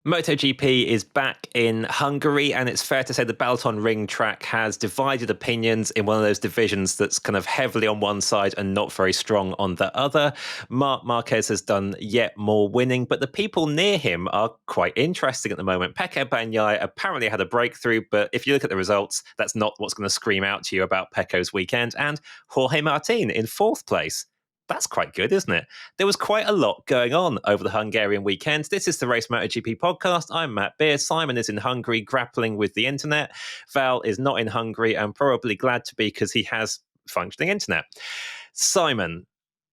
MotoGP is back in Hungary, and it's fair to say the Balaton Ring track has divided opinions in one of those divisions that's kind of heavily on one side and not very strong on the other. Marc Marquez has done yet more winning, but the people near him are quite interesting at the moment. Pecco Bagnaia apparently had a breakthrough, but if you look at the results, that's not what's going to scream out to you about Pecco's weekend. And Jorge Martin in fourth place. That's quite good, isn't it? There was quite a lot going on over the Hungarian weekend. This is the Race MotoGP podcast. I'm Matt Beard. Simon is in Hungary grappling with the internet. Val is not in Hungary and probably glad to be because he has functioning internet. Simon,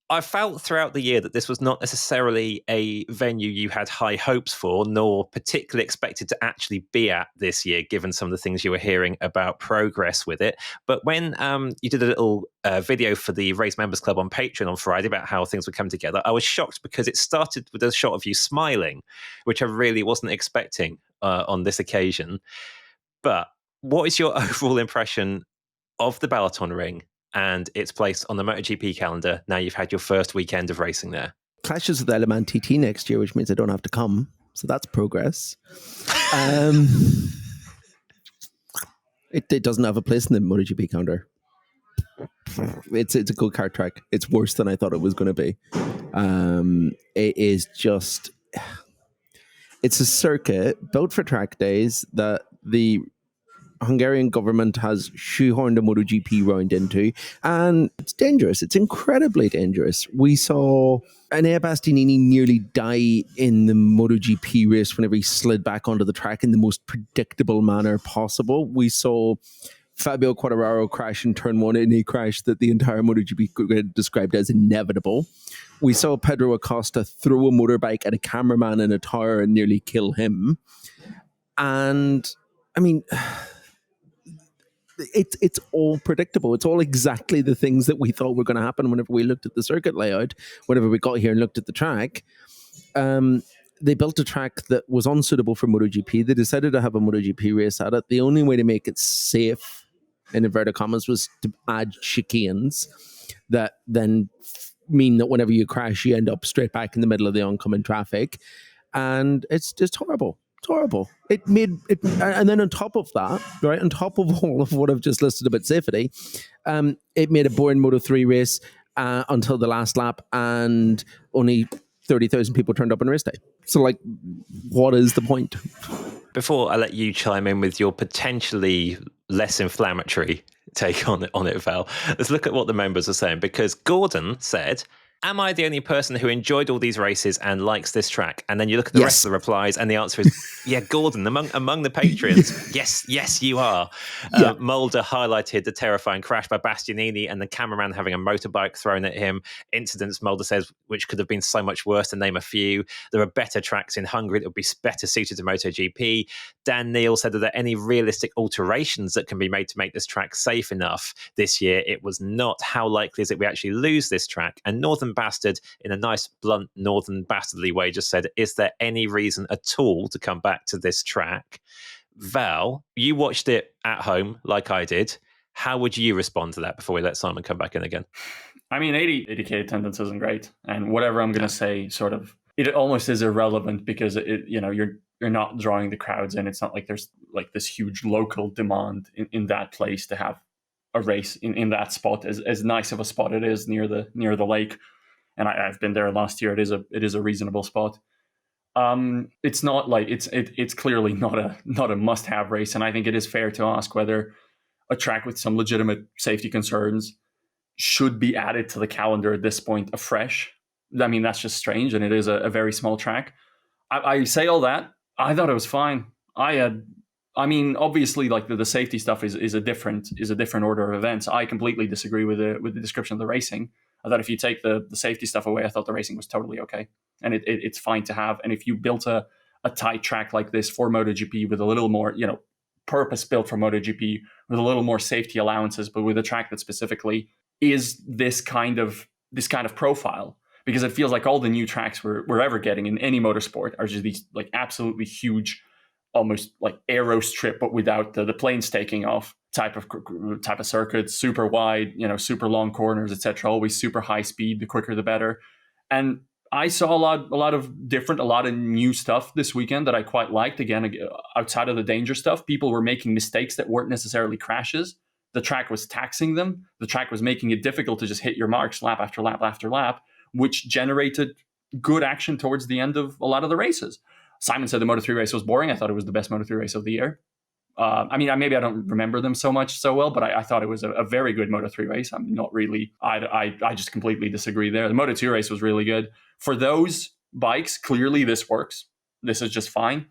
I felt throughout the year that this was not necessarily a venue you had high hopes for, nor particularly expected to actually be at this year, given some of the things you were hearing about progress with it. But when you did a little video for the Race Members Club on Patreon on Friday about how things would come together, I was shocked because it started with a shot of you smiling, which I really wasn't expecting on this occasion. But what is your overall impression of the Balaton Ring and its place on the MotoGP calendar now you've had your first weekend of racing there? Clashes with Element TT next year, which means I don't have to come. So that's progress. It doesn't have a place in the MotoGP calendar. It's a go-kart track. It's worse than I thought it was going to be. It is just... It's a circuit built for track days that the Hungarian government has shoehorned a MotoGP round into, and it's dangerous. It's incredibly dangerous. We saw Enea Bastianini nearly die in the MotoGP race whenever he slid back onto the track in the most predictable manner possible. We saw Fabio Quartararo crash in turn one in a crash that the entire MotoGP grid described as inevitable. We saw Pedro Acosta throw a motorbike at a cameraman in a tower and nearly kill him. And, I mean... It's all predictable. It's all exactly the things that we thought were going to happen whenever we looked at the circuit layout, whenever we got here and looked at the track. They built a track that was unsuitable for MotoGP. They decided to have a MotoGP race at it. The only way to make it safe, in inverted commas, was to add chicanes that then mean that whenever you crash, you end up straight back in the middle of the oncoming traffic. And it's just horrible. It's horrible. It made it, and then on top of that, right, on top of all of what I've just listed about safety, it made a boring Moto3 race until the last lap, and only 30,000 people turned up on race day. So, like, what is the point? Before I let you chime in with your potentially less inflammatory take on it, Val, let's look at what the members are saying, because Gordon said, am I the only person who enjoyed all these races and likes this track? And then you look at the rest of the replies, and the answer is, yeah, Gordon, among the patrons, yes, you are. Mulder highlighted the terrifying crash by Bastianini and the cameraman having a motorbike thrown at him. Incidents, Mulder says, which could have been so much worse, to name a few. There are better tracks in Hungary that would be better suited to MotoGP. Dan Neal said, are there any realistic alterations that can be made to make this track safe enough this year? It was not. How likely is it we actually lose this track? And Northern Bastard, in a nice, blunt, Northern Bastardly way, just said, is there any reason at all to come back to this track? Val, you watched it at home like I did. How would you respond to that before we let Simon come back in again? I mean, 80K attendance isn't great. And whatever I'm going to say, sort of, it almost is irrelevant because you're not drawing the crowds in. It's not like there's like this huge local demand in that place to have a race in that spot, as nice of a spot it is near the lake. And I've been there last year. It is a reasonable spot. It's not like it's clearly not a must-have race, and I think it is fair to ask whether a track with some legitimate safety concerns should be added to the calendar at this point afresh. I mean, that's just strange, and it is a very small track. I say all that. I thought it was fine. I mean, obviously, like the safety stuff is a different order of events. I completely disagree with the description of the racing. I thought if you take the safety stuff away, I thought the racing was totally okay. And it's fine to have. And if you built a tight track like this for MotoGP with a little more, purpose built for MotoGP with a little more safety allowances, but with a track that specifically is this kind of profile, because it feels like all the new tracks we're ever getting in any motorsport are just these like absolutely huge, almost like aero strip, but without the planes taking off type of circuits, super wide, super long corners, etc. Always super high speed. The quicker, the better. And I saw a lot of new stuff this weekend that I quite liked. Again, outside of the danger stuff, people were making mistakes that weren't necessarily crashes. The track was taxing them. The track was making it difficult to just hit your marks lap after lap after lap, which generated good action towards the end of a lot of the races. Simon said the Moto3 race was boring. I thought it was the best Moto3 race of the year. Maybe I don't remember them so well, but I thought it was a very good Moto3 race. I'm not really, I just completely disagree there. The Moto2 race was really good. For those bikes, clearly this works. This is just fine.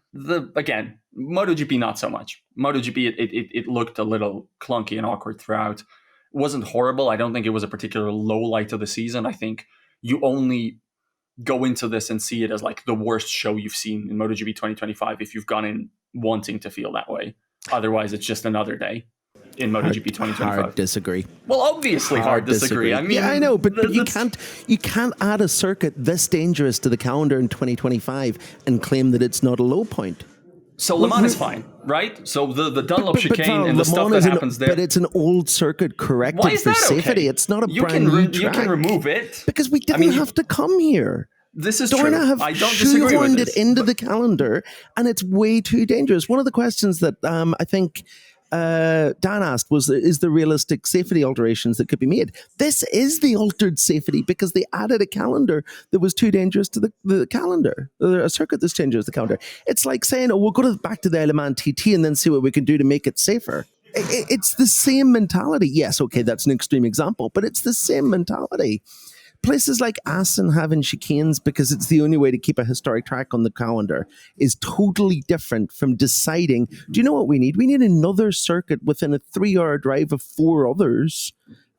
Again, MotoGP, not so much. MotoGP, it looked a little clunky and awkward throughout. It wasn't horrible. I don't think it was a particular low light of the season. I think you only go into this and see it as like the worst show you've seen in MotoGP 2025 if you've gone in wanting to feel that way. Otherwise, it's just another day in MotoGP 2025. Hard disagree. Well, obviously hard disagree. I mean, yeah, I know, but you can't add a circuit this dangerous to the calendar in 2025 and claim that it's not a low point. So Le Mans is fine, right? So the Dunlop chicane and the stuff that happens there. But it's an old circuit corrected for safety. Okay? It's not a brand new track. You can remove it. Because we didn't have to come here. This is Dorna true. have I don't disagree with this. it into the calendar, and it's way too dangerous. One of the questions that I think Dan asked was, is there realistic safety alterations that could be made? This is the altered safety because they added a calendar that was too dangerous to the calendar, a circuit that's dangerous to the calendar. It's like saying, we'll go back to the Le Mans TT and then see what we can do to make it safer. It's the same mentality. Yes, okay, that's an extreme example, but it's the same mentality. Places like Assen having chicanes because it's the only way to keep a historic track on the calendar is totally different from deciding, do you know what we need? We need another circuit within a 3-hour drive of 4 others,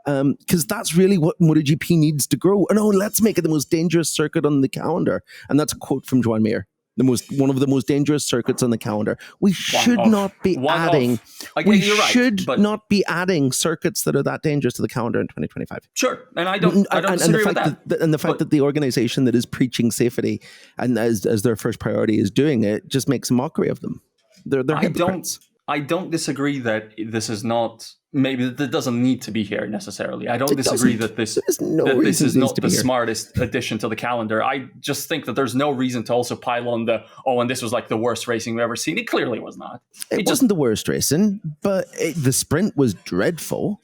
because that's really what MotoGP needs to grow. And let's make it the most dangerous circuit on the calendar. And that's a quote from Joan Mir. One of the most dangerous circuits on the calendar. We should not be adding. We should not be adding circuits that are that dangerous to the calendar in 2025. Sure, and I don't disagree with that. And the fact that the organization that is preaching safety and as their first priority is doing it just makes a mockery of them. They're hypocrites. I don't disagree that this is not. Maybe that doesn't need to be here necessarily. I don't disagree that this is not the smartest addition to the calendar. I just think that there's no reason to also pile on and this was like the worst racing we've ever seen. It clearly was not. It wasn't the worst racing, but the sprint was dreadful.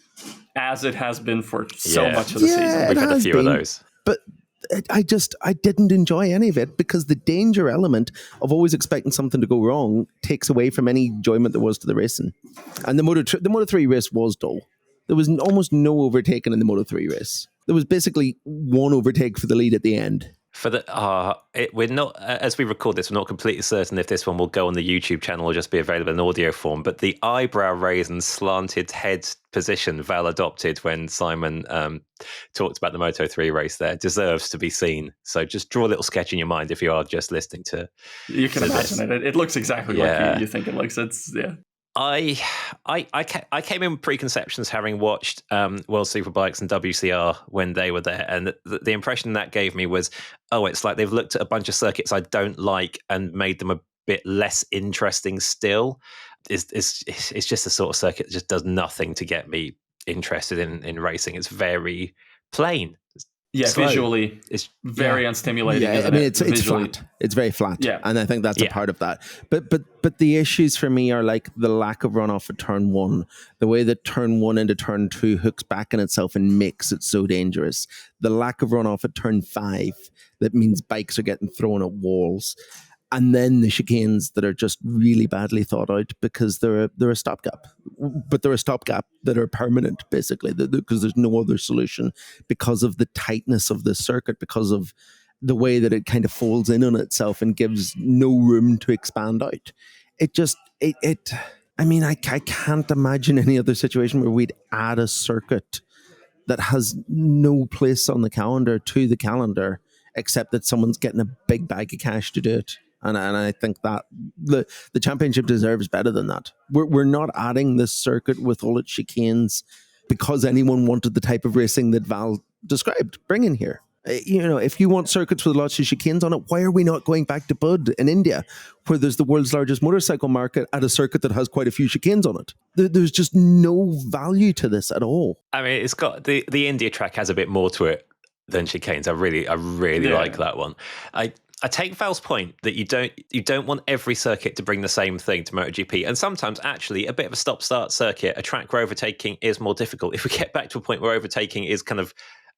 As it has been for so much of the season. We've had a few of those. But I didn't enjoy any of it because the danger element of always expecting something to go wrong takes away from any enjoyment there was to the racing. And the Moto3 race was dull. There was almost no overtaking in the Moto3 race. There was basically one overtake for the lead at the end. We're not, as we record this, we're not completely certain if this one will go on the YouTube channel or just be available in audio form, but the eyebrow raise and slanted head position Val adopted when Simon talked about the Moto3 race there deserves to be seen. So just draw a little sketch in your mind if you are just listening to. You can imagine it. It looks exactly like you think it looks. I came in with preconceptions having watched World Superbikes and WCR when they were there, and the impression that gave me was, it's like they've looked at a bunch of circuits I don't like and made them a bit less interesting still. It's just the sort of circuit that just does nothing to get me interested in racing. It's very plain. Yeah, slow. Visually, it's very unstimulating. Yeah, it's flat. It's very flat. Yeah, and I think that's a part of that. But the issues for me are like the lack of runoff at turn 1, the way that turn 1 into turn 2 hooks back in itself and makes it so dangerous. The lack of runoff at turn 5 that means bikes are getting thrown at walls. And then the chicanes that are just really badly thought out because they're a stopgap. But they're a stopgap that are permanent, basically, because there's no other solution because of the tightness of the circuit, because of the way that it kind of folds in on itself and gives no room to expand out. I can't imagine any other situation where we'd add a circuit that has no place on the calendar to the calendar, except that someone's getting a big bag of cash to do it. And I think that the championship deserves better than that. We're not adding this circuit with all its chicanes because anyone wanted the type of racing that Val described. Bring in here. If you want circuits with lots of chicanes on it, why are we not going back to Bud in India, where there's the world's largest motorcycle market at a circuit that has quite a few chicanes on it? There's just no value to this at all. I mean, it's got the India track has a bit more to it. than chicanes. I really like that one. I take Val's point that you don't want every circuit to bring the same thing to MotoGP, and sometimes actually a bit of a stop-start circuit, a track where overtaking is more difficult. If we get back to a point where overtaking is kind of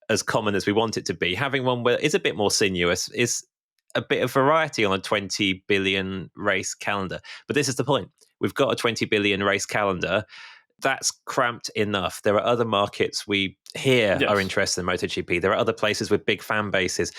as common as we want it to be, having one where it's a bit more sinuous is a bit of variety on a 20 billion race calendar. But this is the point: we've got a 20 billion race calendar. That's cramped enough. There are other markets we hear are interested in MotoGP. There are other places with big fan bases.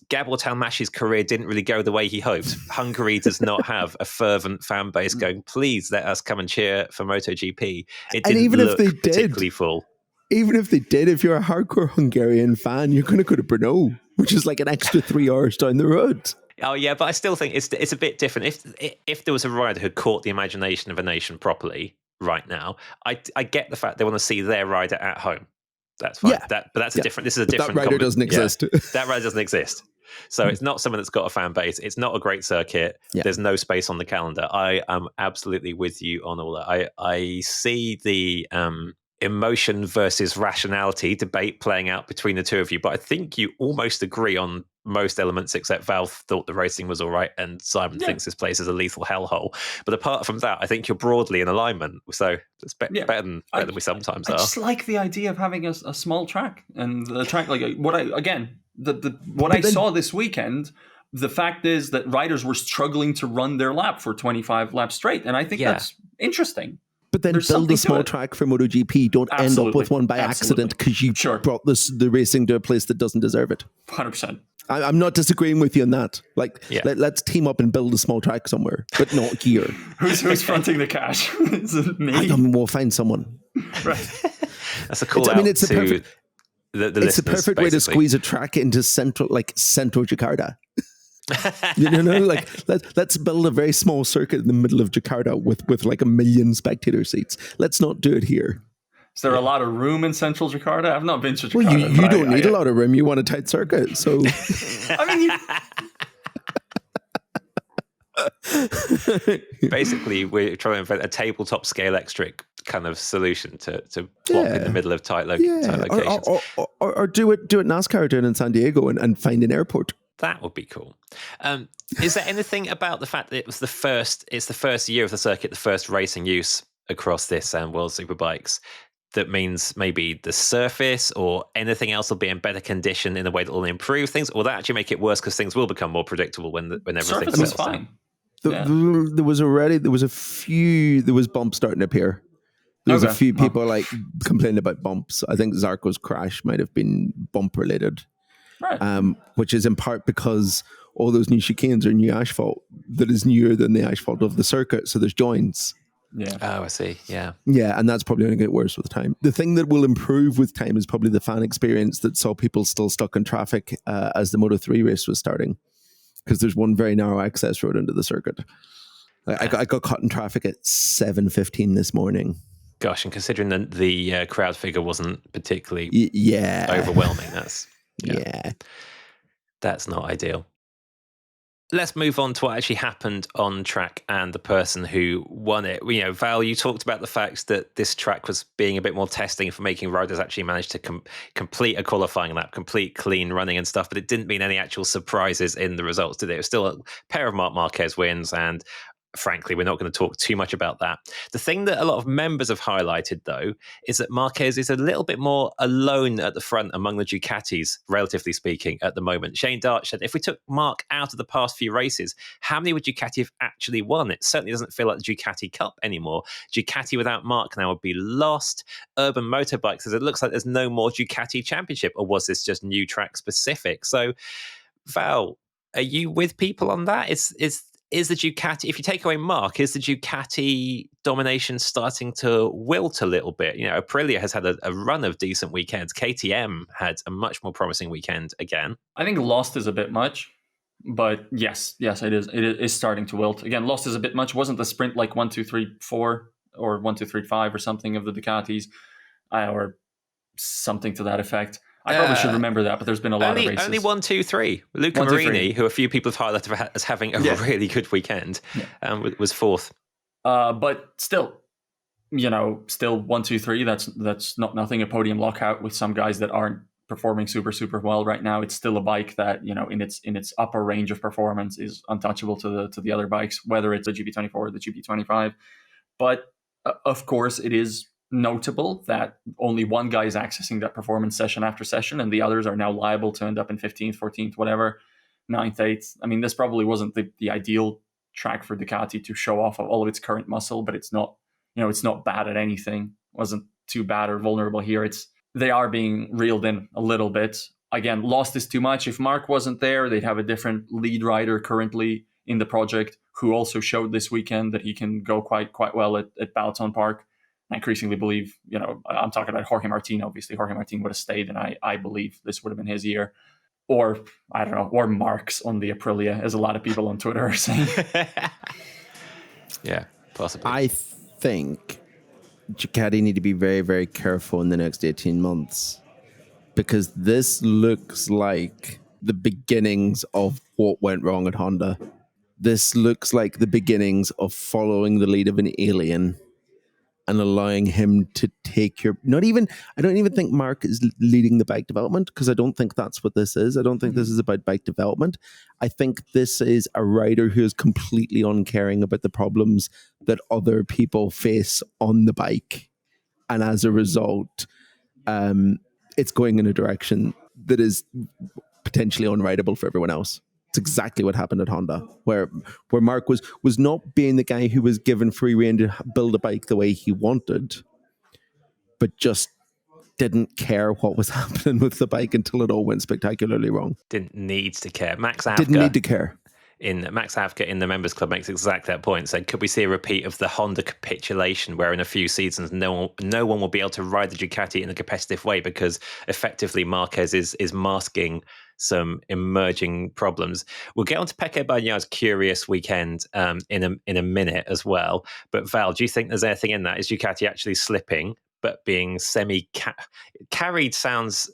Gabor Talmashi's career didn't really go the way he hoped. Hungary does not have a fervent fan base going, please let us come and cheer for MotoGP. It didn't even look if they particularly full. Even if they did, if you're a hardcore Hungarian fan, you're going to go to Brno, which is like an extra 3 hours down the road. Oh yeah, but I still think it's a bit different. If there was a rider who caught the imagination of a nation properly right now, I get the fact they want to see their rider at home. That's fine. Yeah. But that's a different. This is a different. That rider doesn't exist. That rider doesn't exist. So it's not someone that's got a fan base. It's not a great circuit. Yeah. There's no space on the calendar. I am absolutely with you on all that. I see the emotion versus rationality debate playing out between the two of you, but I think you almost agree on most elements, except Val thought the racing was all right and Simon thinks this place is a lethal hellhole. But apart from that, I think you're broadly in alignment, so it's better than we sometimes are. I just like the idea of having a small track, and the track, like what I saw this weekend. The fact is that riders were struggling to run their lap for 25 laps straight, and I think that's interesting. But then build a small track for MotoGP. Don't end up with one by accident because you brought the racing to a place that doesn't deserve it. 100%. I'm not disagreeing with you on that. Like, let's team up and build a small track somewhere, but not here. Who's fronting the cash? Is it me? I don't know, we'll find someone. Right. That's a cool. It's a perfect. It's a perfect way to squeeze a track into central Jakarta. Let's build a very small circuit in the middle of Jakarta with like 1 million spectator seats. Let's not do it here. Is there a lot of room in central Jakarta? I've not been to Jakarta. Well, you don't need a lot of room. You want a tight circuit. So, basically, we're trying to invent a tabletop scale electric kind of solution to plop in the middle of tight locations. Or do it NASCAR doing in San Diego and find an airport. That would be cool. Is there anything about the fact that it's the first year of the circuit, the first racing use across this World Superbikes, that means maybe the surface or anything else will be in better condition in a way that will improve things, or will that actually make it worse because things will become more predictable when everything settles down? There was bumps starting to appear. There was a few people complaining about bumps. I think Zarco's crash might have been bump related. Right. Which is in part because all those new chicanes are new asphalt that is newer than the asphalt of the circuit, so there's joints. Yeah. Oh, I see. Yeah. Yeah, and that's probably going to get worse with time. The thing that will improve with time is probably the fan experience that saw people still stuck in traffic as the Moto3 race was starting, because there's one very narrow access road into the circuit. I got caught in traffic at 7:15 this morning. Gosh, and considering that the crowd figure wasn't particularly overwhelming, that's not ideal. Let's move on to what actually happened on track and the person who won it. Val, you talked about the fact that this track was being a bit more testing for making riders actually manage to complete a qualifying lap, complete clean running and stuff, but it didn't mean any actual surprises in the results, did it? It was still a pair of Marc Marquez wins, and frankly, we're not going to talk too much about that. The thing that a lot of members have highlighted, though, is that Marquez is a little bit more alone at the front among the Ducatis, relatively speaking, at the moment. Shane Darch said, if we took Marc out of the past few races, how many would Ducati have actually won? It certainly doesn't feel like the Ducati Cup anymore. Ducati without Marc now would be lost. Urban Motorbike says it looks like there's no more Ducati Championship, or was this just new track specific? So, Val, are you with people on that? Is the Ducati, if you take away Marc, is the Ducati domination starting to wilt a little bit? Aprilia has had a run of decent weekends. KTM had a much more promising weekend again. I think lost is a bit much, but yes, it is. It is starting to wilt. Again, lost is a bit much. Wasn't the sprint like 1, 2, 3, 4 or 1, 2, 3, 5 or something of the Ducatis or something to that effect? I probably should remember that, but there's been a lot of races. Only 1, 2, 3. Luca Marini, who a few people have highlighted as having a really good weekend, was fourth. But still, still 1, 2, 3. That's not nothing. A podium lockout with some guys that aren't performing super well right now. It's still a bike that, in its upper range of performance is untouchable to the other bikes, whether it's the GP24 or the GP25. But of course, it is notable that only one guy is accessing that performance session after session, and the others are now liable to end up in 15th, 14th, whatever, 9th, 8th. I mean, this probably wasn't the ideal track for Ducati to show off all of its current muscle, but it's not, it's not bad at anything. It wasn't too bad or vulnerable here. They are being reeled in a little bit. Again, lost is too much. If Marc wasn't there, they'd have a different lead rider currently in the project who also showed this weekend that he can go quite well at Balaton Park. I increasingly believe, I'm talking about Jorge Martin. Obviously, Jorge Martin would have stayed, and I believe this would have been his year. Or, I don't know, or Marc's on the Aprilia, as a lot of people on Twitter are saying. Yeah, possibly. I think Ducati need to be very, very careful in the next 18 months, because this looks like the beginnings of what went wrong at Honda. This looks like the beginnings of following the lead of an alien and allowing him to take I don't even think Marc is leading the bike development, because I don't think that's what this is. I don't think this is about bike development. I think this is a rider who is completely uncaring about the problems that other people face on the bike. And as a result, it's going in a direction that is potentially unrideable for everyone else. It's exactly what happened at Honda, where Marc was not being the guy who was given free rein to build a bike the way he wanted, but just didn't care what was happening with the bike until it all went spectacularly wrong. Didn't need to care. Max didn't need to care. Max Avka in the Members Club makes exactly that point. So could we see a repeat of the Honda capitulation, where in a few seasons no one will be able to ride the Ducati in a competitive way because effectively Marquez is masking some emerging problems? We'll get on to Pecco Bagnaia's curious weekend in a minute as well. But Val, do you think there's anything in that? Is Ducati actually slipping, but being carried sounds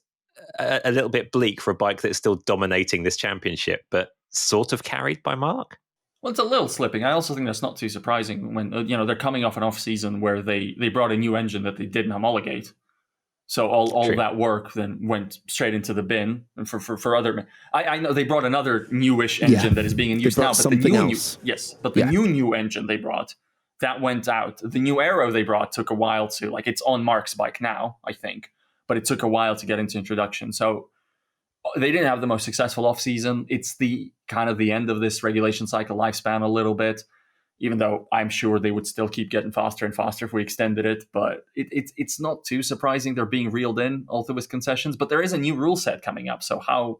a little bit bleak for a bike that's still dominating this championship, but sort of carried by Marc? Well, it's a little slipping. I also think that's not too surprising when they're coming off an off season where they brought a new engine that they didn't homologate. So all that work then went straight into the bin. And for other, I know they brought another newish engine that is being in use now, but the new engine they brought, that went out. The new aero they brought took a while to, it's on Marc's bike now, I think, but it took a while to get into introduction. So they didn't have the most successful off season. It's the kind of the end of this regulation cycle lifespan a little bit, even though I'm sure they would still keep getting faster and faster if we extended it. But it's not too surprising they're being reeled in all through with concessions. But there is a new rule set coming up, so how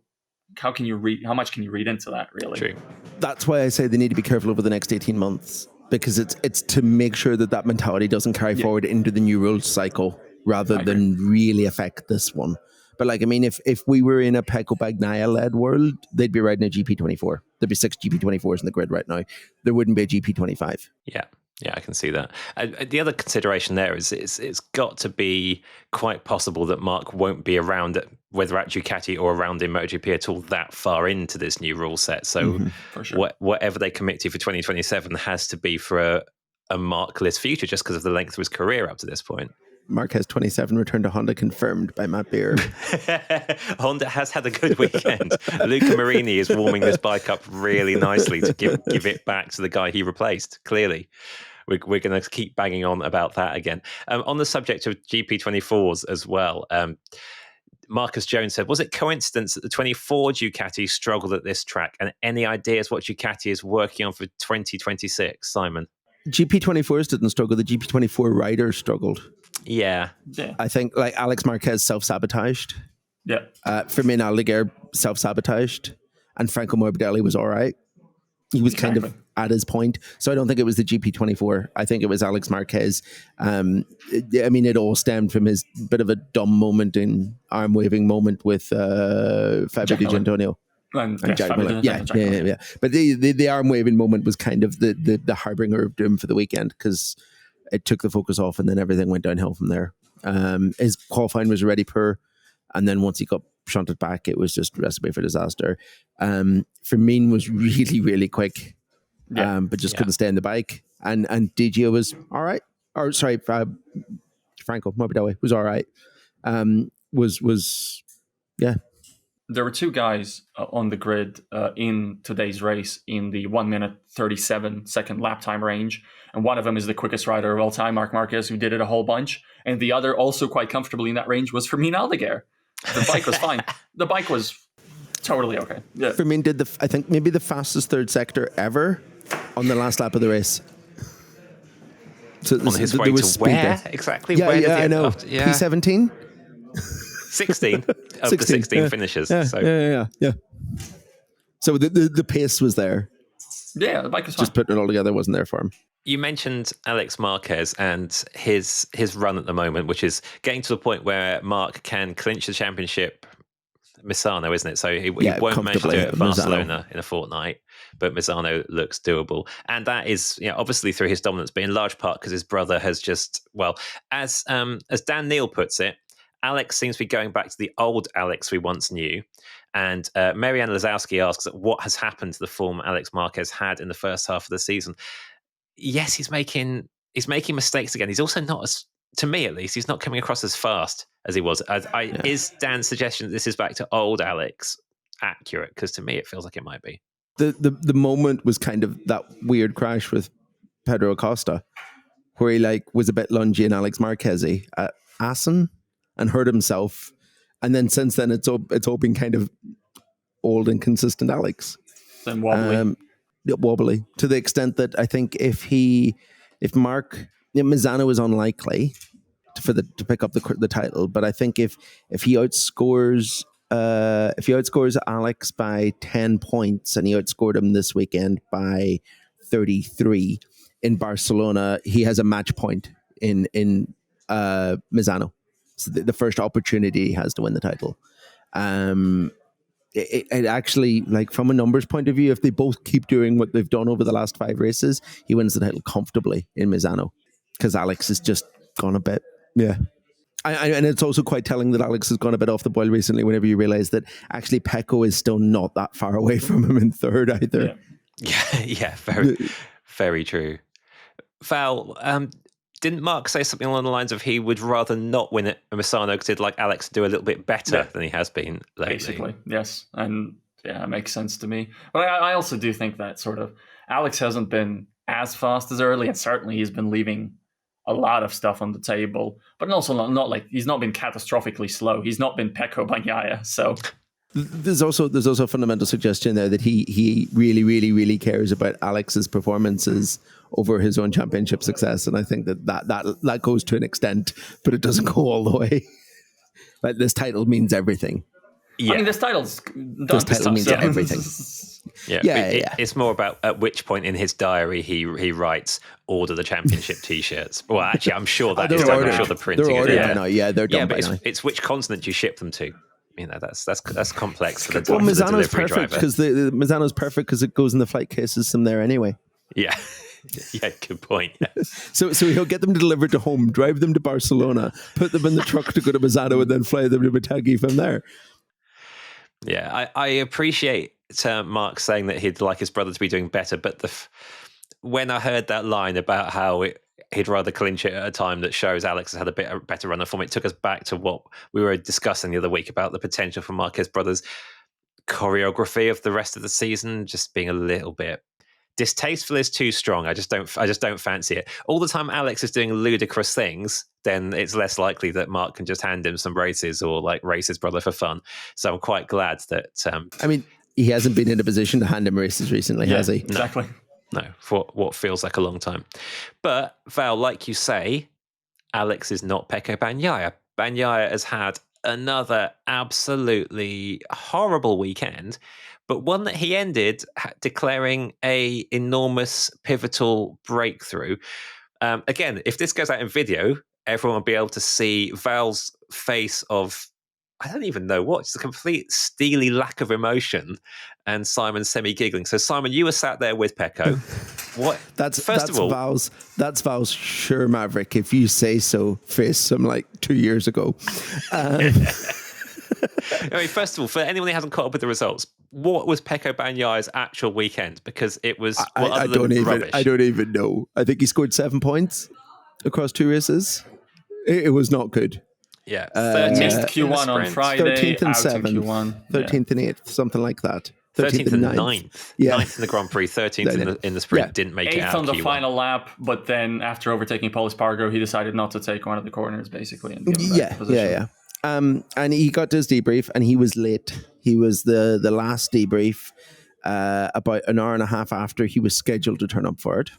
much can you read into that, really? True. That's why I say they need to be careful over the next 18 months, because it's to make sure that mentality doesn't carry forward into the new rules cycle rather than really affect this one. But if we were in a Pecco Bagnaia-led world, they'd be riding a GP24. There'd be 6 GP24s in the grid right now. There wouldn't be a GP25. Yeah, I can see that. The other consideration there is it's got to be quite possible that Marc won't be around, whether at Ducati or around in MotoGP at all, that far into this new rule set. So for sure. Whatever they commit to for 2027 has to be for a Marc-less future, just because of the length of his career up to this point. Marquez 27 return to Honda confirmed by Matt Beard. Honda has had a good weekend. Luca Marini is warming this bike up really nicely to give it back to the guy he replaced. Clearly, we're going to keep banging on about that again. On the subject of GP24s as well, Marcus Jones said, was it coincidence that the 24 Ducati struggled at this track? And any ideas what Ducati is working on for 2026, Simon? GP24s didn't struggle. The GP24 riders struggled. Yeah. I think Alex Marquez self-sabotaged. Yeah. Firmin Aldeguer self-sabotaged. And Franco Morbidelli was all right. He was kind of at his point. So I don't think it was the GP24. I think it was Alex Marquez. It all stemmed from his bit of a dumb moment in arm-waving moment with Fabio Di Giannantonio. And Jack Miller. Yeah. But the arm-waving moment was kind of the harbinger of doom for the weekend, because it took the focus off and then everything went downhill from there. His qualifying was already poor, and then once he got shunted back, it was just a recipe for disaster. Firmin was really, really quick, but just couldn't stay in the bike. And DGO was all right. Or sorry, Franco Morbidelli was all right. Was Yeah. There were two guys on the grid in today's race in the 1 minute 37 second lap time range. And one of them is the quickest rider of all time, Marc Marquez, who did it a whole bunch. And the other, also quite comfortably in that range, was Fermin Aldeguer. The bike was fine. The bike was totally okay. Yeah. Fermin did I think maybe the fastest third sector ever on the last lap of the race. So on his way to where exactly? Yeah, where did I know. P17? 16 of the 16 finishes. Yeah, so. yeah. So the pace was there. Yeah, the bike was fine. Just putting it all together wasn't there for him. You mentioned Alex Marquez and his run at the moment, which is getting to the point where Marc can clinch the championship. Misano, isn't it? So he won't manage to do it at Barcelona in a fortnight, but Misano looks doable. And that is, obviously through his dominance, but in large part because his brother has just, as Dan Neal puts it, Alex seems to be going back to the old Alex we once knew. And Marianne Lazowski asks, what has happened to the form Alex Marquez had in the first half of the season? Yes, he's making mistakes again. He's also not as, to me at least, he's not coming across as fast as he was. Is Dan's suggestion that this is back to old Alex accurate? Because to me, it feels like it might be. The moment was kind of that weird crash with Pedro Acosta, where he was a bit lungy and Alex Marquez-y at Assen and hurt himself. And then since then, it's all been kind of old and consistent Alex. And wobbly. Wobbly to the extent that I think if Misano is unlikely to pick up the title, but I think if he outscores Alex by 10 points and he outscored him this weekend by 33 in Barcelona, he has a match point in Misano. So the first opportunity he has to win the title. It actually, from a numbers point of view, if they both keep doing what they've done over the last 5 races, he wins the title comfortably in Misano, because Alex has just gone a bit, and it's also quite telling that Alex has gone a bit off the boil recently whenever you realize that actually Pecco is still not that far away from him in third either. Yeah, very, very true. Val, didn't Marc say something along the lines of he would rather not win at Misano because he'd like Alex to do a little bit better than he has been lately? Basically, yes. And it makes sense to me. But I also do think that sort of Alex hasn't been as fast as early, and certainly he's been leaving a lot of stuff on the table. But also not he's not been catastrophically slow. He's not been Pecco Bagnaia, so... There's also a fundamental suggestion there that he really, really, really cares about Alex's performances over his own championship success, and I think that goes to an extent, but it doesn't go all the way. This title means everything. Yeah. I mean, this title means everything. Yeah. It's more about at which point in his diary he writes "order the championship T-shirts." Well, actually, I'm sure that is done. I'm sure the printing. They're ordered by now. Yeah, they're done by now. It's which continent you ship them to. That's complex for the Misano's delivery perfect driver. because the Misano's perfect because it goes in the flight case system there anyway. Yeah. Yeah, good point. Yes. So he'll get them delivered to home, drive them to Barcelona, put them in the truck to go to Misano, and then fly them to Bezzecchi from there. Yeah, I appreciate Marc saying that he'd like his brother to be doing better, but when I heard that line about how he'd rather clinch it at a time that shows Alex has had a better run of form, it took us back to what we were discussing the other week about the potential for Marquez brothers' choreography of the rest of the season just being a little bit distasteful is too strong. I just don't fancy it. All the time Alex is doing ludicrous things, then it's less likely that Marc can just hand him some races or race his brother for fun. So I'm quite glad that he hasn't been in a position to hand him races recently, has he? Exactly. No, for what feels like a long time. But Val, like you say, Alex is not Pecco Bagnaia. Bagnaia has had another absolutely horrible weekend, but one that he ended declaring a enormous pivotal breakthrough. Again, if this goes out in video, everyone will be able to see Val's face of, I don't even know what, just a complete steely lack of emotion, and Simon semi-giggling. So Simon, you were sat there with Pecco. What? That's Val's sure maverick, if you say so, face from 2 years ago. First of all, for anyone who hasn't caught up with the results, what was Pecco Bagnaia's actual weekend? Because it was I don't even know. I think he scored 7 points across 2 races. It was not good. Yeah, Missed 13th in the Q1 on sprint. Friday, 13th and out in 7th, Q1. 13th and 8th, something like that. 13th and 9th. Yeah. 9th in the Grand Prix, 13th in the sprint, Yeah. didn't make it 8th out on the Q1. final lap, but then after overtaking Paul Espargaro, he decided not to take one of the corners, basically. And give him back the position. And he got to his debrief, and he was late. He was the last debrief about an hour and a half after he was scheduled to turn up for it,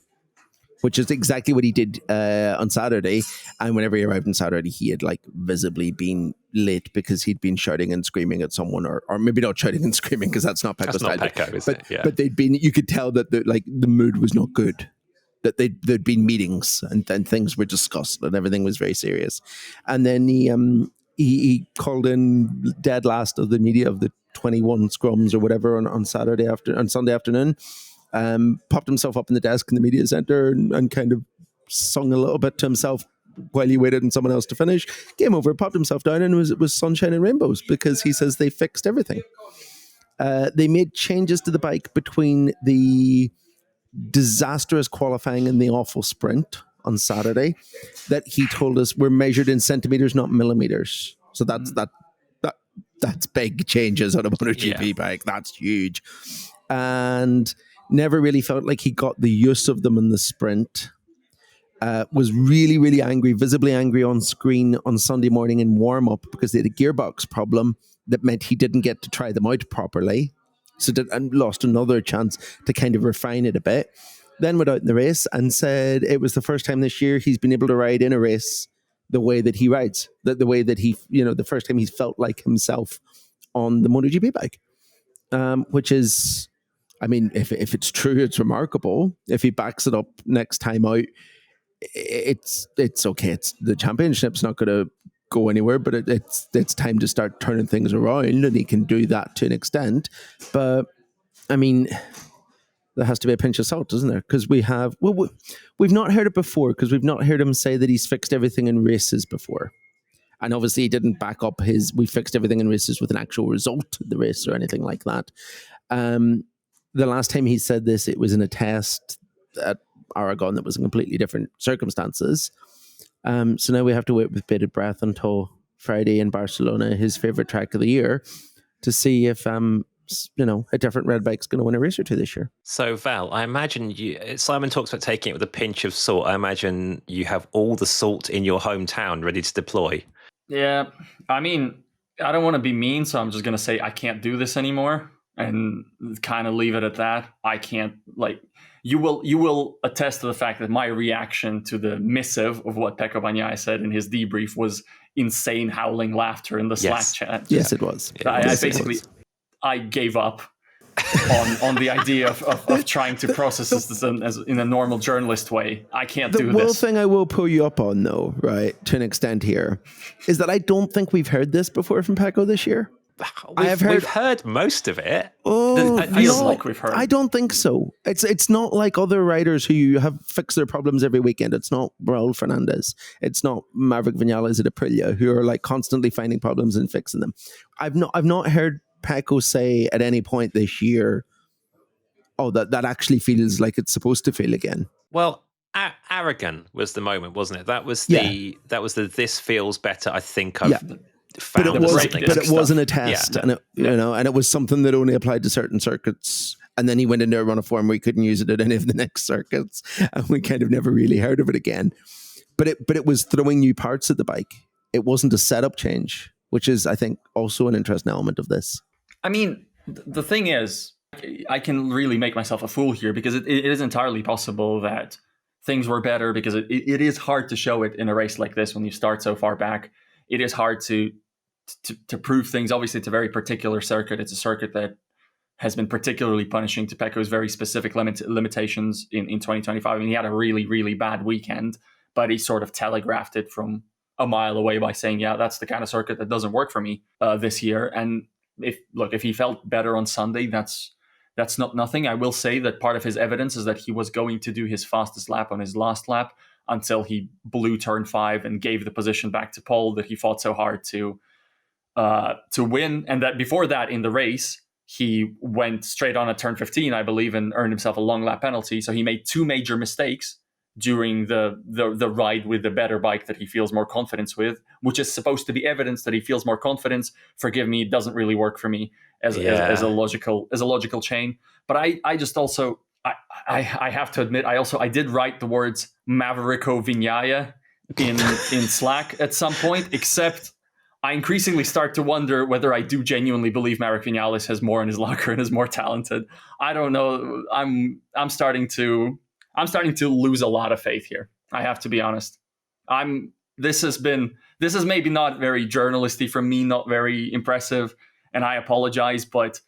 which is exactly what he did on Saturday. And whenever he arrived on Saturday, he had like visibly been late because he'd been shouting and screaming at someone, or maybe not shouting and screaming because that's not Pecco's style. Pecco, is it? Yeah. But they'd been. You could tell that the mood was not good. That there'd been meetings and things were discussed and everything was very serious. And then he called in dead last of the media of the 21 scrums or whatever on Sunday afternoon. Popped himself up in the desk in the media center and kind of sung a little bit to himself while he waited on someone else to finish. Came over, popped himself down, and it was sunshine and rainbows because he says they fixed everything. They made changes to the bike between the disastrous qualifying and the awful sprint on Saturday that he told us were measured in centimeters, not millimeters. So that's big changes on a MotoGP bike. That's huge. And never really felt like he got the use of them in the sprint. Was really, really angry, visibly angry on screen on Sunday morning in warm-up because they had a gearbox problem that meant he didn't get to try them out properly. And lost another chance to kind of refine it a bit. Then went out in the race and said it was the first time this year he's been able to ride in a race the way that he rides. The way that he, the first time he's felt like himself on the MotoGP bike. Which is, I mean, if it's true, it's remarkable. If he backs it up next time out, it's okay. It's the championship's not going to go anywhere, but it's time to start turning things around, and he can do that to an extent. But I mean, there has to be a pinch of salt, doesn't there? Because we've not heard it before, because we've not heard him say that he's fixed everything in races before. And obviously he didn't back up we fixed everything in races with an actual result of the race or anything like that. The last time he said this, it was in a test at Aragon that was in completely different circumstances. So now we have to wait with bated breath until Friday in Barcelona, his favorite track of the year, to see if a different red bike's going to win a race or two this year. So Val, I imagine Simon talks about taking it with a pinch of salt. I imagine you have all the salt in your hometown ready to deploy. Yeah, I mean, I don't want to be mean, so I'm just going to say I can't do this anymore and kind of leave it at that. I can't, you will attest to the fact that my reaction to the missive of what Pecco Bagnaia said in his debrief was insane howling laughter in the Slack chat. Yes, it was. I gave up on the idea of trying to process this as in a normal journalist way. I can't do this. The one thing I will pull you up on, though, right, to an extent here, is that I don't think we've heard this before from Pecco this year. We've heard most of it. I feel like we've heard. I don't think so. It's not like other riders who have fixed their problems every weekend. It's not Raul Fernandez. It's not Maverick Vinales at Aprilia, who are like constantly finding problems and fixing them. I've not heard Pecco say at any point this year, that actually feels like it's supposed to feel again. Well, Aragon was the moment, wasn't it? That was the this feels better. I think I've found but it wasn't a test, and it was something that only applied to certain circuits. And then he went into a run of form where he couldn't use it at any of the next circuits, and we kind of never really heard of it again. But it was throwing new parts at the bike. It wasn't a setup change, which is, I think, also an interesting element of this. I mean, the thing is, I can really make myself a fool here because it is entirely possible that things were better because it is hard to show it in a race like this when you start so far back. It is hard to prove things. Obviously, it's a very particular circuit. It's a circuit that has been particularly punishing to Pecco's very specific limitations in 2025. I mean, he had a really, really bad weekend, but he sort of telegraphed it from a mile away by saying, yeah, that's the kind of circuit that doesn't work for me this year. And if he felt better on Sunday, that's not nothing. I will say that part of his evidence is that he was going to do his fastest lap on his last lap until he blew turn 5 and gave the position back to Paul that he fought so hard to win. And that before that in the race, he went straight on at turn 15, I believe, and earned himself a long lap penalty. So he made 2 major mistakes during the ride with the better bike that he feels more confidence with, which is supposed to be evidence that he feels more confidence. Forgive me, it doesn't really work for me as a logical chain. But I just also I have to admit I did write the words Maverico Bagnaia in Slack at some point, except I increasingly start to wonder whether I do genuinely believe Marc Vinales has more in his locker and is more talented. I don't know. I'm starting to lose a lot of faith here. I have to be honest. This is maybe not very journalisty from me, not very impressive, and I apologize, but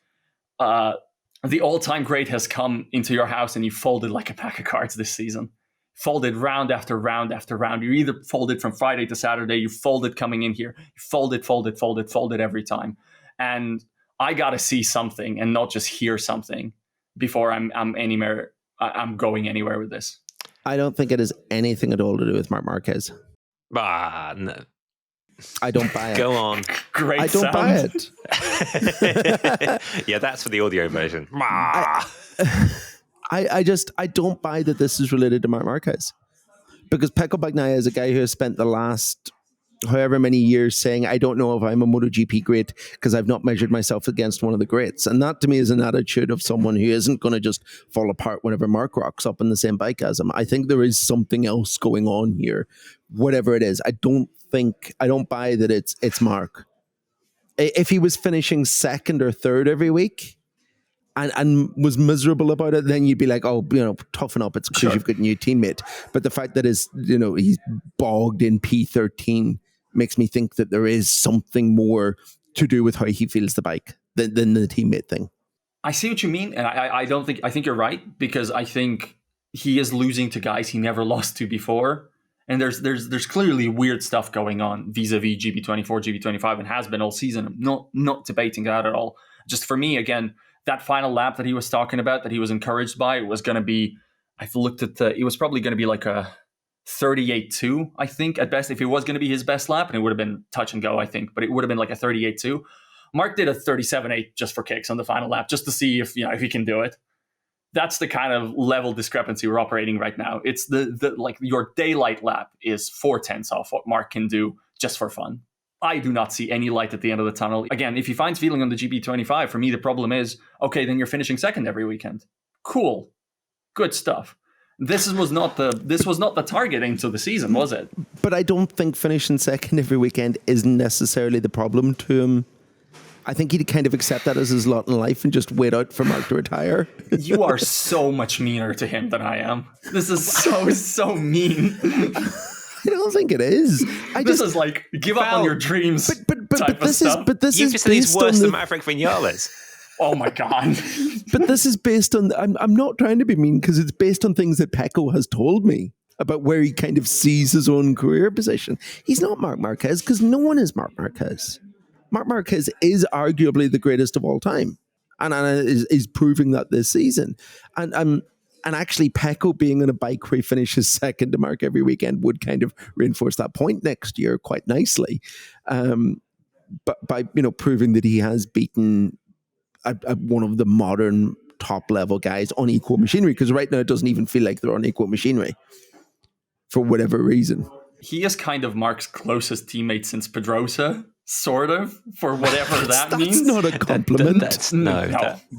the all-time great has come into your house and you folded like a pack of cards this season. Folded round after round after round. You either folded from Friday to Saturday, you folded coming in here, you folded every time. And I got to see something and not just hear something before I'm going anywhere with this. I don't think it has anything at all to do with Marc Marquez. No. I don't buy it. Go on. Great I don't sound. buy it. Yeah, that's for the audio version. I don't buy that this is related to Marc Marquez, because Pecco Bagnaia is a guy who has spent the last however many years saying, I don't know if I'm a MotoGP great because I've not measured myself against one of the greats. And that to me is an attitude of someone who isn't going to just fall apart whenever Marc rocks up on the same bike as him. I think there is something else going on here, whatever it is. I don't buy that it's Marc. If he was finishing second or third every week and was miserable about it, then you'd be like, oh, toughen up. It's because you've got a new teammate. But the fact that he's bogged in P13 makes me think that there is something more to do with how he feels the bike than the teammate thing. I see what you mean, and I think you're right, because I think he is losing to guys he never lost to before. And there's clearly weird stuff going on vis-a-vis GB24, GB25, and has been all season. I'm not debating that at all. Just for me, again, that final lap that he was talking about, that he was encouraged by, was going to be, I've looked at it was probably going to be like a 38.2, I think, at best, if it was going to be his best lap, and it would have been touch and go, I think, but it would have been like a 38.2. Marc did a 37.8 just for kicks on the final lap, just to see if he can do it. That's the kind of level discrepancy we're operating right now. It's the like your daylight lap is 4/10 off what Marc can do just for fun. I do not see any light at the end of the tunnel. Again, if he finds feeling on the GB25, for me, the problem is, okay, then you're finishing second every weekend. Cool. Good stuff. This was not the target into the season, was it? But I don't think finishing second every weekend is necessarily the problem to him. I think he'd kind of accept that as his lot in life and just wait out for Marc to retire. You are so much meaner to him than I am. This is so mean. I don't think it is. This is like give up on your dreams. But this You've just said he's worse than Maverick Vinales. Oh my God. But this is based on, I'm not trying to be mean, because it's based on things that Pecco has told me about where he kind of sees his own career position. He's not Marc Marquez, because no one is Marc Marquez. Marc Marquez is arguably the greatest of all time, and is proving that this season. And actually, Pecco being on a bike where he finishes second to Marc every weekend would kind of reinforce that point next year quite nicely. But by proving that he has beaten one of the modern top level guys on equal machinery, because right now it doesn't even feel like they're on equal machinery for whatever reason. He is kind of Marc's closest teammate since Pedrosa. Sort of, for whatever that means. That's not a compliment.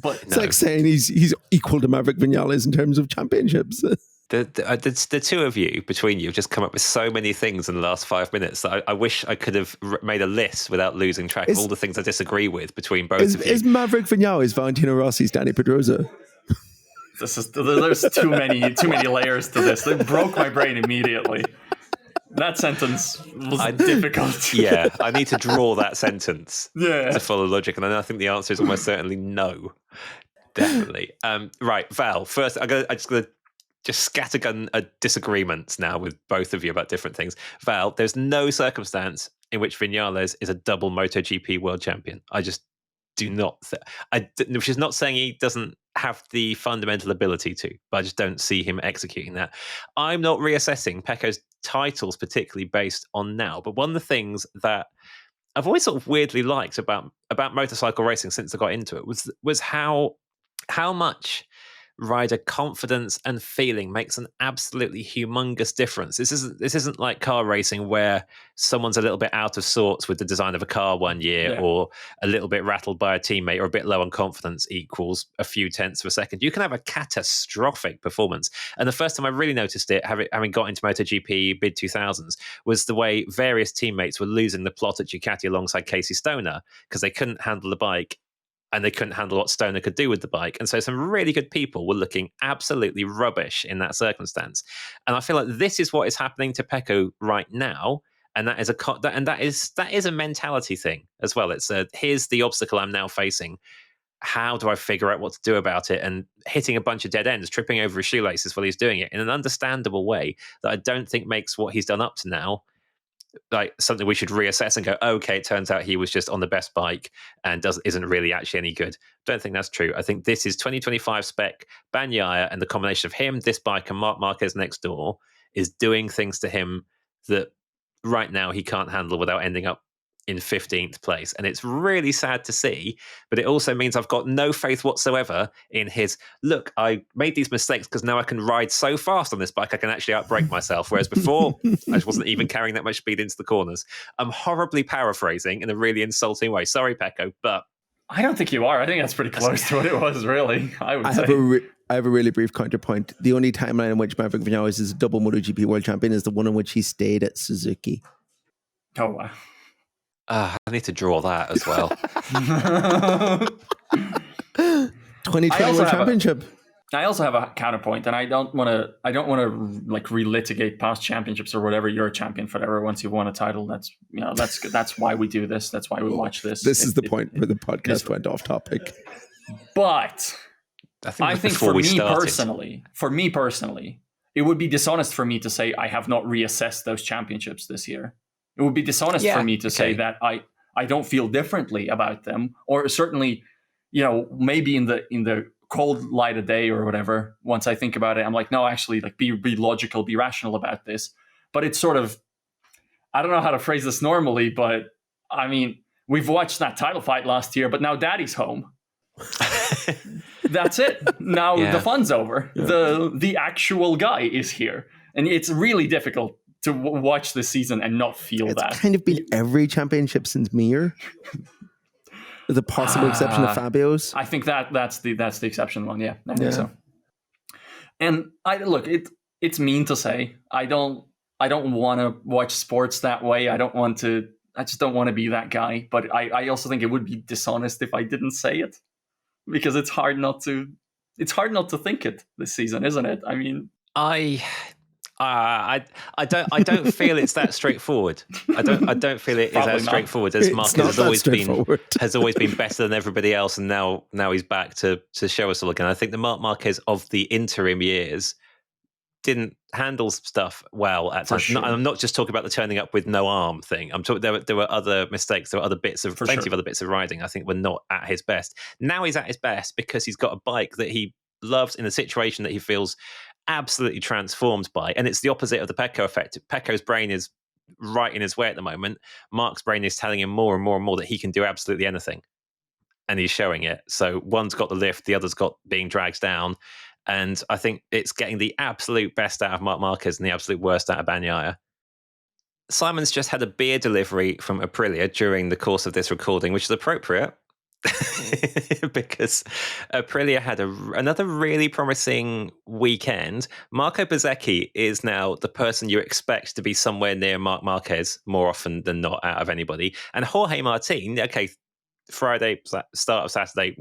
But it's like saying he's equal to Maverick Vinales in terms of championships. The two of you, between you, have just come up with so many things in the last 5 minutes that I wish I could have made a list without losing track of all the things I disagree with between both of you. Is Maverick Vinales Valentino Rossi's Danny Pedrosa? There's too many layers to this. They broke my brain immediately. That sentence was difficult. Yeah, I need to draw that sentence to follow logic, and I think the answer is almost certainly no. Definitely. Right, Val, first I'm just going to scattergun disagreements now with both of you about different things. Val, there's no circumstance in which Vinales is a double MotoGP world champion. I just do not. Which is not saying he doesn't have the fundamental ability to, but I just don't see him executing that. I'm not reassessing Pecco's titles particularly based on now, but one of the things that I've always sort of weirdly liked about motorcycle racing since I got into it was how much rider confidence and feeling makes an absolutely humongous difference. This isn't like car racing where someone's a little bit out of sorts with the design of a car one year, or a little bit rattled by a teammate, or a bit low on confidence equals a few tenths of a second. You can have a catastrophic performance. And the first time I really noticed it, having got into MotoGP mid 2000s, was the way various teammates were losing the plot at Ducati alongside Casey Stoner because they couldn't handle the bike. And they couldn't handle what Stoner could do with the bike. And so some really good people were looking absolutely rubbish in that circumstance. And I feel like this is what is happening to Pecco right now. And that is a mentality thing as well. It's here's the obstacle I'm now facing. How do I figure out what to do about it? And hitting a bunch of dead ends, tripping over his shoelaces while he's doing it in an understandable way that I don't think makes what he's done up to now like something we should reassess and go, okay, it turns out he was just on the best bike and isn't really actually any good. Don't think that's true. I think this is 2025 spec Bagnaia, and the combination of him, this bike, and Marc Marquez next door is doing things to him that right now he can't handle without ending up in 15th place. And it's really sad to see, but it also means I've got no faith whatsoever in his, look, I made these mistakes because now I can ride so fast on this bike, I can actually outbrake myself. Whereas before, I just wasn't even carrying that much speed into the corners. I'm horribly paraphrasing in a really insulting way. Sorry, Pecco, but... I don't think you are. I think that's pretty close to what it was, really. I would say. I have a really brief counterpoint. The only timeline in which Maverick Vinales is a double MotoGP world champion is the one in which he stayed at Suzuki. Oh, wow. I need to draw that as well. 2020 World Championship. I also have a counterpoint, and I don't want to like relitigate past championships or whatever. You're a champion forever once you've won a title. That's why we do this. That's why we watch this. This is the point where the podcast went off topic. But I think for me personally, it would be dishonest for me to say I have not reassessed those championships this year. It would be dishonest for me to say that I don't feel differently about them, or certainly, maybe in the cold light of day or whatever. Once I think about it, I'm like, no, actually, like be logical, be rational about this. But it's sort of, I don't know how to phrase this normally, but I mean, we've watched that title fight last year, but now Daddy's home. That's it. Now the fun's over. Yeah. The actual guy is here, and it's really difficult to watch this season and not feel that. It's kind of been every championship since Mir, with the possible exception of Fabio's. I think that's the exception one. Yeah, I think so. And it's mean to say. I don't want to watch sports that way. I just don't want to be that guy. But I also think it would be dishonest if I didn't say it, because it's hard not to think it this season, isn't it? I mean, I don't feel it's that straightforward. I don't feel it is as straightforward as Marquez has always been better than everybody else, and now he's back to show us all again. I think the Marc Marquez of the interim years didn't handle stuff well at times. Sure. I'm not just talking about the turning up with no arm thing. I'm talking there were other mistakes. There were other bits of plenty of other bits of riding I think were not at his best. Now he's at his best because he's got a bike that he loves in a situation that he feels absolutely transformed by, and it's the opposite of the Pecco effect. Pecco's brain is right in his way at the moment. Marc's brain is telling him more and more and more that he can do absolutely anything, and he's showing it. So one's got the lift, the other's got being dragged down, and I think it's getting the absolute best out of Marc Marquez and the absolute worst out of Bagnaia. Simon's just had a beer delivery from Aprilia during the course of this recording, which is appropriate. Because Aprilia had another really promising weekend. Marco Bezzecchi is now the person you expect to be somewhere near Marc Marquez more often than not out of anybody. And Jorge Martin, Friday, start of Saturday,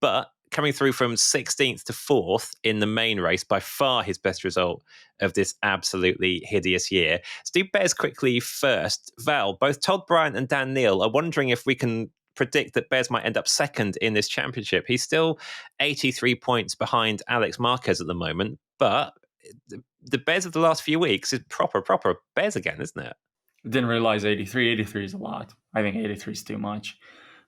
but coming through from 16th to 4th in the main race, by far his best result of this absolutely hideous year. Let's do Bez quickly first. Val, both Todd Bryant and Dan Neal are wondering if we can predict that Bez might end up second in this championship. He's still 83 points behind Alex Marquez at the moment, but the Bez of the last few weeks is proper Bez again, isn't it? Didn't realize 83. 83 is a lot. I think 83 is too much.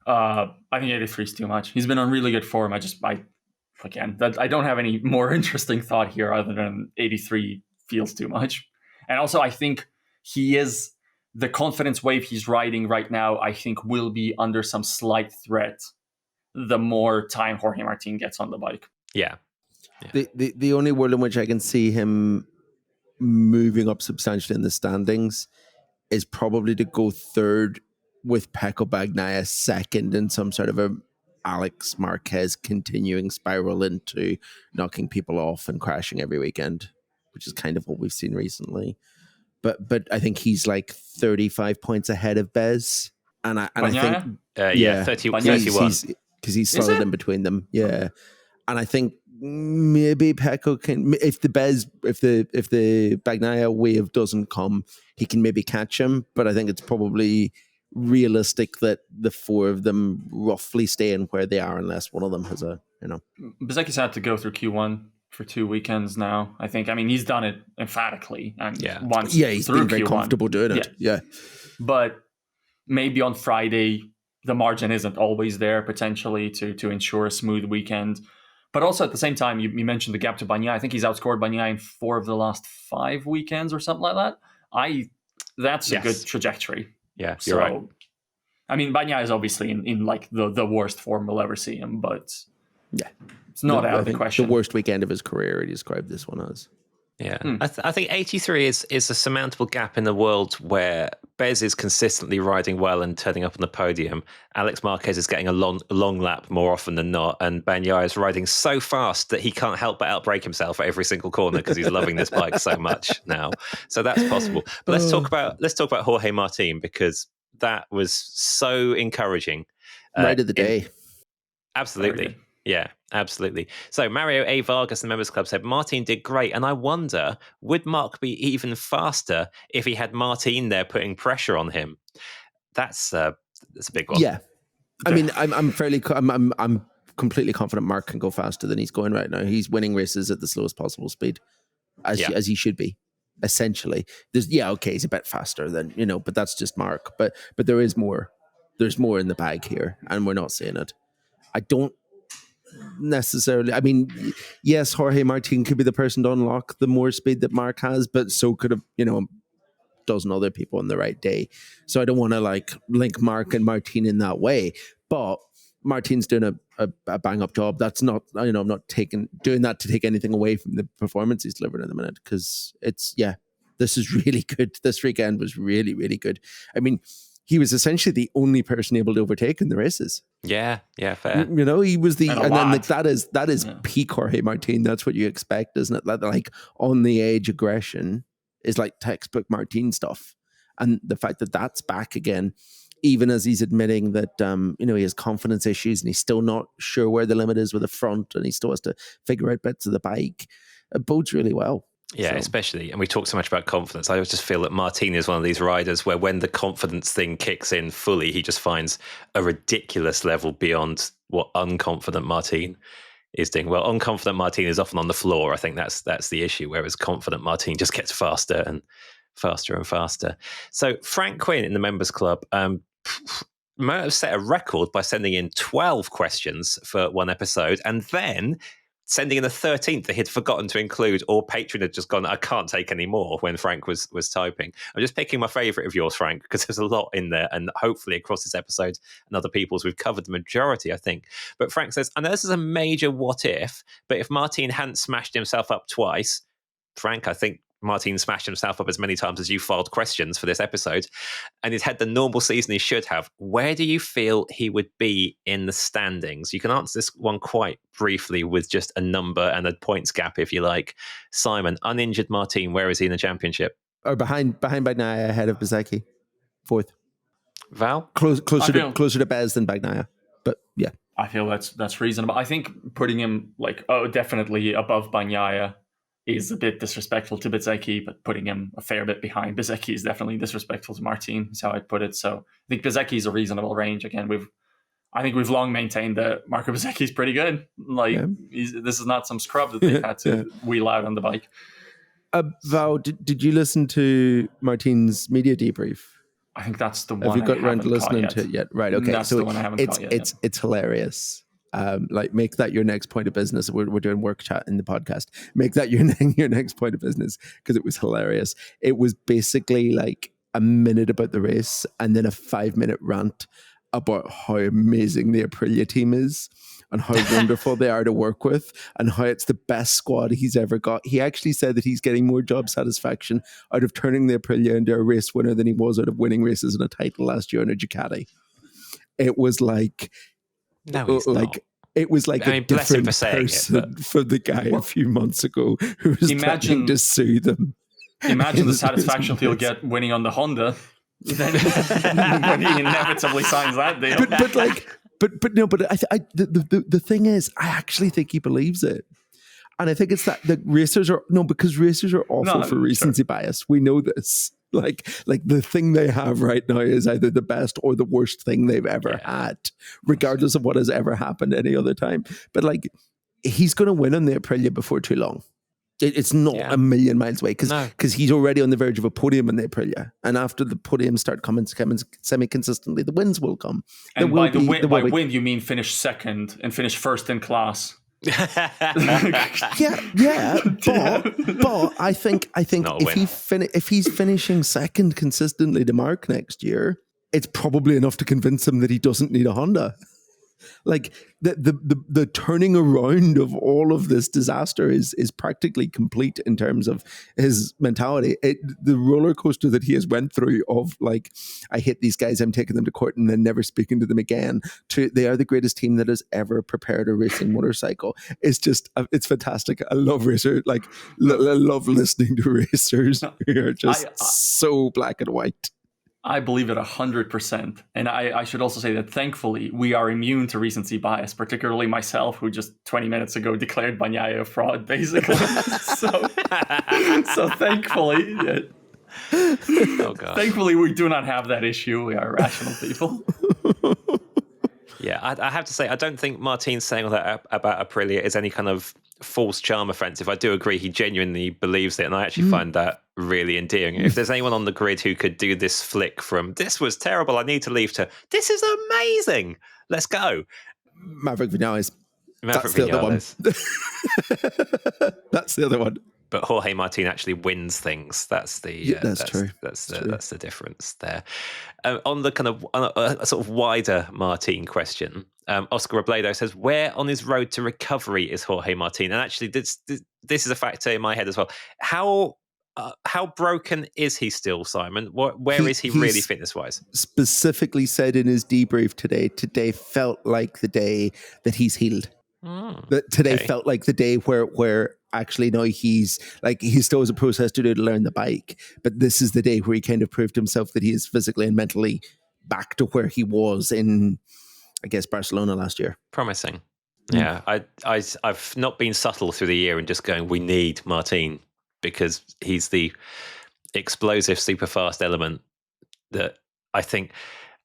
I think 83 is too much. He's been on really good form. I don't have any more interesting thought here other than 83 feels too much. And also, I think the confidence wave he's riding right now, I think, will be under some slight threat the more time Jorge Martin gets on the bike. Yeah. The only world in which I can see him moving up substantially in the standings is probably to go third with Pecco Bagnaia second in some sort of a Alex Marquez continuing spiral into knocking people off and crashing every weekend, which is kind of what we've seen recently. But I think he's like 35 points ahead of Bez. And I think 31. Because he's solid in between them. Yeah. And I think maybe Pecco can, if the Bagnaia wave doesn't come, he can maybe catch him. But I think it's probably realistic that the four of them roughly stay in where they are unless one of them has a, Bezzecchi's had to go through Q1 for 2 weekends now. I think. I mean, he's done it emphatically and once. Yeah, he's through been very Q1. comfortable doing it. Yeah. But maybe on Friday the margin isn't always there potentially to ensure a smooth weekend. But also at the same time, you mentioned the gap to Bagnaia. I think he's outscored Bagnaia in 4 of the last 5 weekends or something like that. That's a good trajectory. Yeah, you're right. I mean, Bagnaia is obviously in like the worst form we'll ever see him, but it's not out of the question. The worst weekend of his career, he described this one as. Yeah, I think 83 is a surmountable gap in the world where Bez is consistently riding well and turning up on the podium. Alex Marquez is getting a long lap more often than not, and Bagnaia is riding so fast that he can't help but outbrake himself at every single corner because he's loving this bike so much now. So that's possible. But let's talk about Jorge Martin, because that was so encouraging. Right of the day. Absolutely. Yeah, absolutely. So Mario A. Vargas, the Members Club, said Martin did great, and I wonder, would Marc be even faster if he had Martin there putting pressure on him? That's a big one. Yeah, I mean, I'm completely confident Marc can go faster than he's going right now. He's winning races at the slowest possible speed, as he should be. Essentially, he's a bit faster than but that's just Marc. But there is more. There's more in the bag here, and we're not seeing it. I don't necessarily. I mean, yes, Jorge Martin could be the person to unlock the more speed that Marc has, but so could have a dozen other people on the right day. So I don't want to link Marc and Martin in that way. But Martin's doing a bang up job. That's not I'm not doing that to take anything away from the performance he's delivering in the minute, because this is really good. This weekend was really, really good. I mean, he was essentially the only person able to overtake in the races. Yeah, fair. He was that is peak Jorge Martin. That's what you expect, isn't it? Like on the edge aggression is like textbook Martin stuff. And the fact that that's back again, even as he's admitting that he has confidence issues and he's still not sure where the limit is with the front, and he still has to figure out bits of the bike, it bodes really well. Yeah, especially, and we talk so much about confidence. I just feel that Martin is one of these riders where when the confidence thing kicks in fully, he just finds a ridiculous level beyond what unconfident Martin is doing. Well, unconfident Martin is often on the floor. I think that's the issue, whereas confident Martin just gets faster and faster and faster. So Frank Quinn in the Members Club might have set a record by sending in 12 questions for one episode, and then sending in the 13th that he'd forgotten to include, or Patreon had just gone, I can't take any more, when Frank was typing. I'm just picking my favourite of yours, Frank, because there's a lot in there, and hopefully across this episode and other people's, we've covered the majority, I think. But Frank says, I know this is a major what if, but if Martin hadn't smashed himself up twice, Frank, I think Martin smashed himself up as many times as you filed questions for this episode, and he's had the normal season he should have, where do you feel he would be in the standings? You can answer this one quite briefly with just a number and a points gap if you like. Simon, uninjured Martin, where is he in the championship? Or behind Bagnaia, ahead of Bezzecchi, 4th. Val? Closer to Bez than Bagnaia, but yeah. I feel that's reasonable. I think putting him definitely above Bagnaia is a bit disrespectful to Bezzecchi, but putting him a fair bit behind Bezzecchi is definitely disrespectful to Martin, is how I'd put it. So I think Bezzecchi is a reasonable range. Again, I think we've long maintained that Marco Bezzecchi is pretty good. This is not some scrub that they've had to wheel out on the bike. Val, did you listen to Martin's media debrief? I think that's the one. Have you got around to listening to it yet? Right, okay. That's the one I haven't caught yet. It's hilarious. Make that your next point of business. We're doing work chat in the podcast. Make that your next point of business, because it was hilarious. It was basically like a minute about the race and then a 5-minute rant about how amazing the Aprilia team is, and how wonderful they are to work with and how it's the best squad he's ever got. He actually said that he's getting more job satisfaction out of turning the Aprilia into a race winner than he was out of winning races in a title last year in a Ducati. It was like, No, he's not. It was like a different person from the guy a few months ago who was threatening to sue them. Imagine the satisfaction he'll get winning on the Honda then when he inevitably signs that deal. The thing is, I actually think he believes it. And I think it's that the racers are awful for recency bias. We know this. Like the thing they have right now is either the best or the worst thing they've ever had, regardless of what has ever happened any other time. But like, he's going to win on the Aprilia before too long. It's not a million miles away because he's already on the verge of a podium in the Aprilia. And after the podiums start coming semi-consistently, the wins will come. And by win, you mean finish second and finish first in class. But I think if he's finishing second consistently to Marc next year, it's probably enough to convince him that he doesn't need a Honda. Like the turning around of all of this disaster is practically complete in terms of his mentality. The roller coaster that he has went through of like, I hate these guys, I'm taking them to court and then never speaking to them again, to they are the greatest team that has ever prepared a racing motorcycle. It's just, it's fantastic. I love racer, I love listening to racers who are just so black and white. I believe it 100%. And I should also say that thankfully we are immune to recency bias, particularly myself, who just 20 minutes ago declared Bagnaia a fraud, basically. so thankfully, thankfully we do not have that issue. We are rational people. Yeah, I have to say, I don't think Martin's saying all that about Aprilia is any kind of false charm offensive. I do agree he genuinely believes it, and I actually find that really endearing. If there's anyone on the grid who could do this flick from "this was terrible, I need to leave" to "this is amazing, let's go," Maverick Vinales. That's the other one. But Jorge Martin actually wins things. That's the true. That's the difference there. On the kind of a sort of wider Martin question, Oscar Robledo says, "Where on his road to recovery is Jorge Martin?" And actually, this is a factor in my head as well. How broken is he still, Simon? Where is he really fitness wise? Specifically said in his debrief today felt like the day that he's healed. That today felt like the day where actually no, he still has a process to do to learn the bike, but this is the day where he kind of proved himself that he is physically and mentally back to where he was in, I guess, Barcelona last year. Promising. Yeah, I've not been subtle through the year and just going, we need Martin because he's the explosive, super fast element that I think.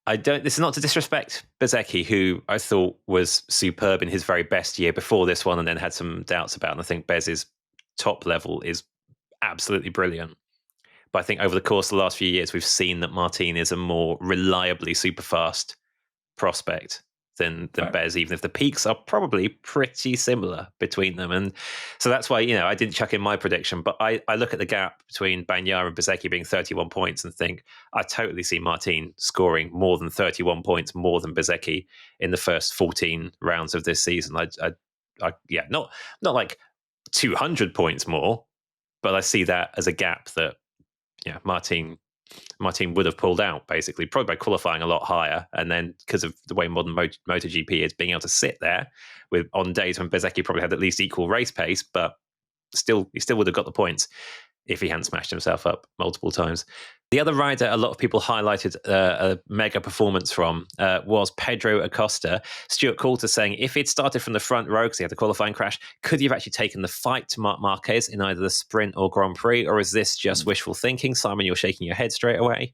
This is not to disrespect Bezzecchi, who I thought was superb in his very best year before this one and then had some doubts about. And I think Bez's top level is absolutely brilliant. But I think over the course of the last few years, we've seen that Martin is a more reliably super fast prospect than Bez, even if the peaks are probably pretty similar between them. And so that's why, I didn't chuck in my prediction, but I look at the gap between Bagnaia and Bezzecchi being 31 points and think I totally see Martin scoring more than 31 points more than Bezzecchi in the first 14 rounds of this season. Not like 200 points more, but I see that as a gap that Martin would have pulled out, basically, probably by qualifying a lot higher. And then because of the way modern MotoGP is, being able to sit there on days when Bezzecchi probably had at least equal race pace, but he still would have got the points if he hadn't smashed himself up multiple times. The other rider a lot of people highlighted a mega performance from was Pedro Acosta. Stuart Coulter saying if he'd started from the front row because he had the qualifying crash, could he have actually taken the fight to Marc Marquez in either the sprint or Grand Prix, or is this just wishful thinking? Simon, you're shaking your head straight away.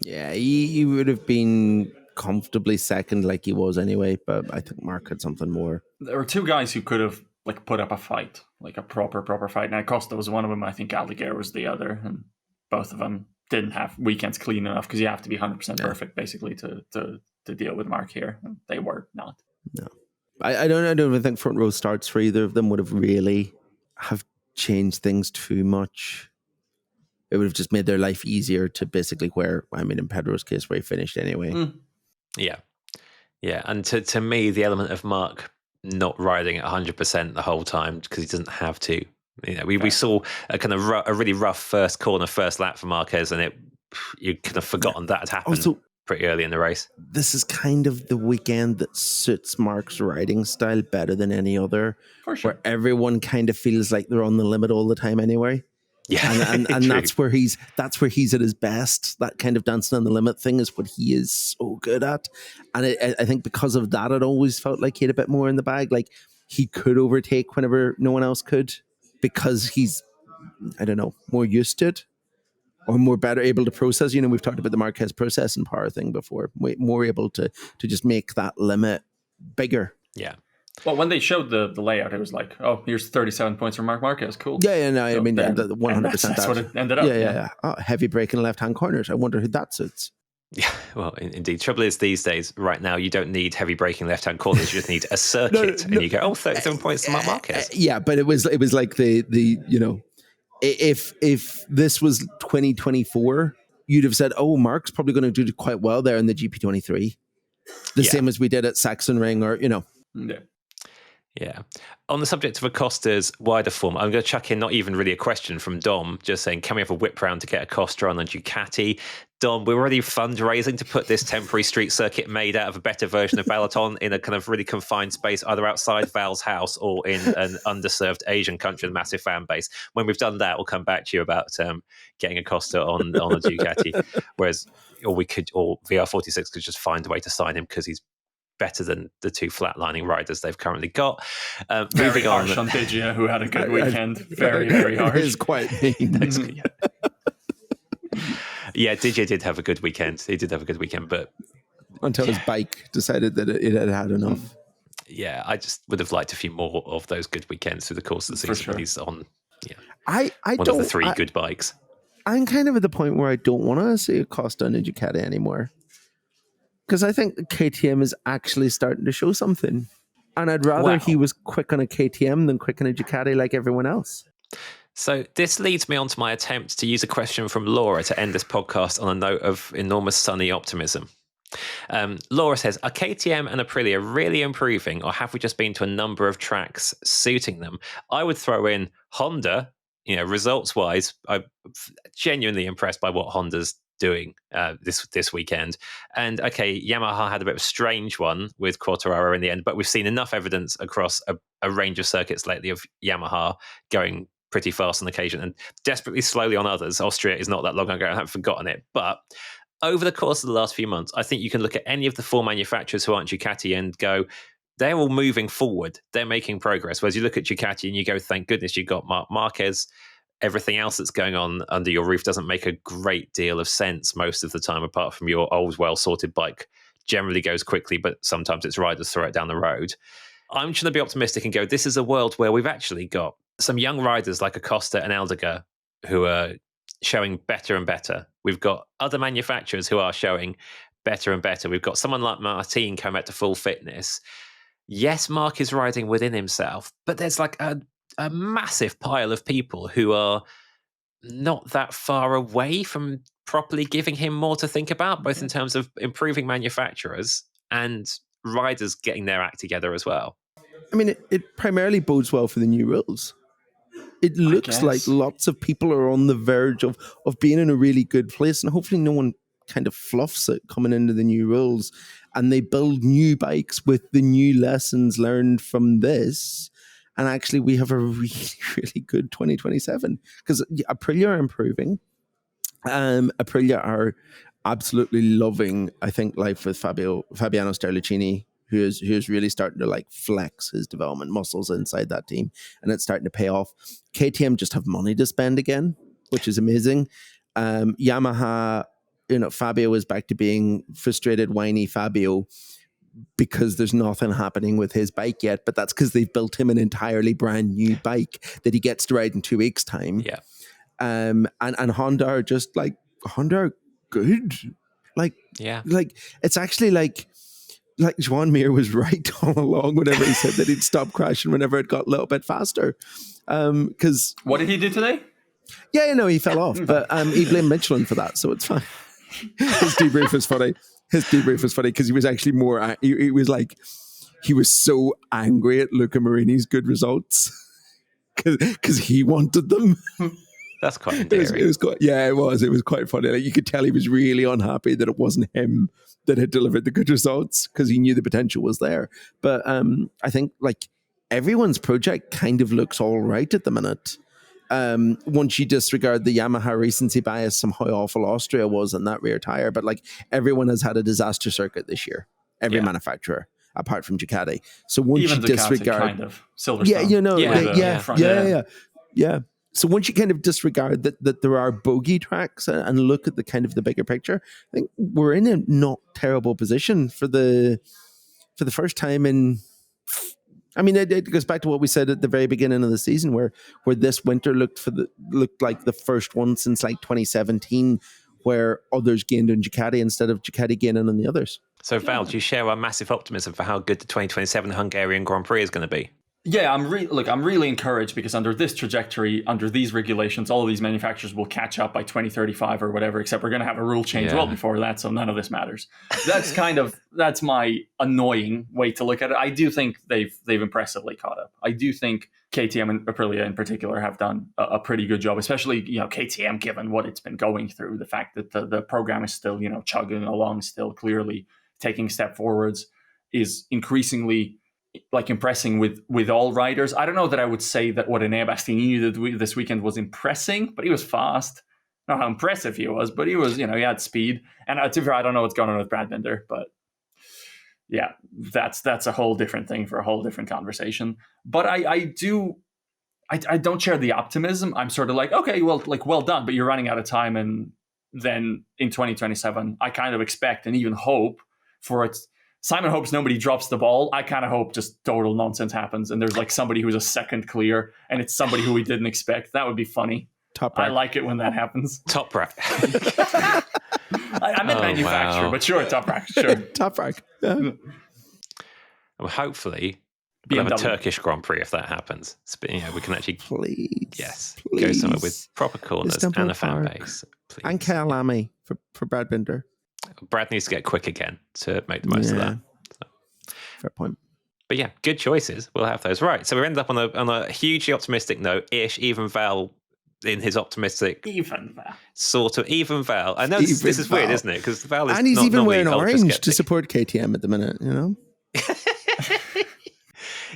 Yeah, he would have been comfortably second like he was anyway, but I think Marc had something more. There were two guys who could have put up a fight, like a proper fight. And Acosta was one of them. I think Alligator was the other, and both of them didn't have weekends clean enough because you have to be 100% perfect basically to deal with Marc here. And they were not. No, I don't even think front row starts for either of them would have really have changed things too much. It would have just made their life easier to basically in Pedro's case, where he finished anyway. Yeah. And to me, the element of Marc not riding at 100% the whole time because he doesn't have to. We saw a kind of a really rough first lap for Marquez, and you could have forgotten that had happened Also, pretty early in the race. This is kind of the weekend that suits Marc's riding style better than any other, for sure. where everyone kind of feels like they're on the limit all the time anyway. Yeah, and that's where he's at his best. That kind of dancing on the limit thing is what he is so good at. And I think because of that, it always felt like he had a bit more in the bag. Like he could overtake whenever no one else could, because he's, I don't know, more used to it or more better able to process. We've talked about the Marquez processing power thing before. More able to just make that limit bigger. Yeah. Well, when they showed the layout, it was like, oh, here's 37 points for Marc Marquez. Cool. Yeah, no, I mean, 100%. That's what it ended up. Yeah. Oh, heavy braking left-hand corners. I wonder who that suits. Yeah, well, indeed. Trouble is, these days, right now, you don't need heavy braking left-hand corners. You just need a circuit, and you go, 37 points to Marc Marquez. Yeah, but it was like the if this was 2024, you'd have said, oh, Marc's probably going to do quite well there in the GP23. The same as we did at Sachsenring, or Yeah. Yeah. On the subject of Acosta's wider form, I'm going to chuck in not even really a question from Dom, just saying, can we have a whip round to get Acosta on the Ducati? Dom, we're already fundraising to put this temporary street circuit made out of a better version of Balaton in a kind of really confined space, either outside Val's house or in an underserved Asian country with a massive fan base. When we've done that, we'll come back to you about getting Acosta on a Ducati. Whereas, or VR46 could just find a way to sign him because he's better than the two flatlining riders they've currently got. Very harsh on Digia, who had a good weekend. Very, very harsh. It is quite mean. Yeah, Digia did have a good weekend. He did have a good weekend, but until his bike decided that it had enough. Yeah, I just would have liked a few more of those good weekends through the course of the season. Sure. He's on one of the three good bikes. I'm kind of at the point where I don't want to see Acosta on a Ducati anymore, because I think KTM is actually starting to show something, and I'd rather he was quick on a KTM than quick on a Ducati like everyone else. So this leads me on to my attempt to use a question from Laura to end this podcast on a note of enormous sunny optimism. Laura says, are KTM and Aprilia really improving, or have we just been to a number of tracks suiting them? I would throw in Honda. Results-wise, I'm genuinely impressed by what Honda's doing this weekend. And okay, Yamaha had a bit of a strange one with Quartararo in the end, but we've seen enough evidence across a range of circuits lately of Yamaha going pretty fast on occasion and desperately slowly on others. Austria is not that long ago, I haven't forgotten it. But over the course of the last few months, I think you can look at any of the four manufacturers who aren't Ducati and go, they're all moving forward. They're making progress. Whereas you look at Ducati and you go, thank goodness you got Marc Marquez. Everything else that's going on under your roof doesn't make a great deal of sense most of the time, apart from your old, well-sorted bike. Generally goes quickly, but sometimes its riders throw it down the road. I'm trying to be optimistic and go, this is a world where we've actually got some young riders like Acosta and Aldiger who are showing better and better. We've got other manufacturers who are showing better and better. We've got someone like Martin coming back to full fitness. Yes, Marc is riding within himself, but there's like a massive pile of people who are not that far away from properly giving him more to think about, both in terms of improving manufacturers and riders getting their act together as well. I mean, it primarily bodes well for the new rules. It looks like lots of people are on the verge of being in a really good place, and hopefully no one kind of fluffs it coming into the new rules, and they build new bikes with the new lessons learned from this. And actually, we have a really, really good 2027, because Aprilia are improving. Aprilia are absolutely loving, I think, life with Fabiano Sterlicini, who is really starting to like flex his development muscles inside that team, and it's starting to pay off. KTM just have money to spend again, which is amazing. Yamaha, Fabio is back to being frustrated, whiny Fabio, because there's nothing happening with his bike yet, but that's because they've built him an entirely brand new bike that he gets to ride in 2 weeks' time. Yeah. And Honda are just like, Honda are good. Like it's actually like Joan Mir was right all along whenever he said that he'd stop crashing whenever it got a little bit faster. Because what did he do today? Yeah, he fell off, but he blamed Michelin for that, so it's fine. His debrief was funny. Because he was actually more. He was like, he was so angry at Luca Marini's good results because he wanted them. That's quite endearing. It was quite, yeah, it was. It was quite funny. Like, you could tell he was really unhappy that it wasn't him that had delivered the good results because he knew the potential was there. But I think like everyone's project kind of looks all right at the minute. Once you disregard the Yamaha recency bias, somehow awful Austria was in that rear tire. But like everyone has had a disaster circuit this year. Every manufacturer, apart from Ducati. So once Even you Ducati, disregard, kind of Silverstone. yeah, you know, Yeah. yeah. So once you kind of disregard that there are bogey tracks and look at the kind of the bigger picture, I think we're in a not terrible position for the first time in. I mean, it goes back to what we said at the very beginning of the season, where this winter looked like the first one since like 2017, where others gained on Ducati instead of Ducati gaining on the others. So Val, do you share our massive optimism for how good the 2027 Hungarian Grand Prix is going to be? Yeah, I'm really encouraged because under this trajectory, under these regulations, all of these manufacturers will catch up by 2035 or whatever, except we're going to have a rule change well before that, so none of this matters. That's my annoying way to look at it. I do think they've impressively caught up. I do think KTM and Aprilia in particular have done a pretty good job, especially, KTM, given what it's been going through, the fact that the program is still, chugging along, still clearly taking step forwards, is increasingly like impressing with all riders. I don't know that I would say that what Enea Bastianini did this weekend was impressing, but he was fast. Not how impressive he was, but he was, he had speed. And to be fair, I don't know what's going on with Brad Binder, but yeah, that's a whole different thing for a whole different conversation. But I don't share the optimism. I'm sort of like, okay, well done, but you're running out of time. And then in 2027, I kind of expect and even hope for it. Simon hopes nobody drops the ball. I kind of hope just total nonsense happens and there's like somebody who's a second clear and it's somebody who we didn't expect. That would be funny. Top rack. I like it when that happens. Top rack. I meant manufacturer, but sure, top rack. Sure. Top rack. Yeah. Well, hopefully we'll have a Turkish Grand Prix if that happens. So, we can actually please go somewhere with proper corners Istanbul and a fan Park. base. Please. And Kyalami for Brad Binder. Brad needs to get quick again to make the most of that. So. Fair point. But yeah, good choices. We'll have those. Right. So we ended up on a hugely optimistic note. Even Val in his optimistic even Val. I know this is weird, isn't it? Because Val is and he's not even wearing orange skeptic to support KTM at the minute,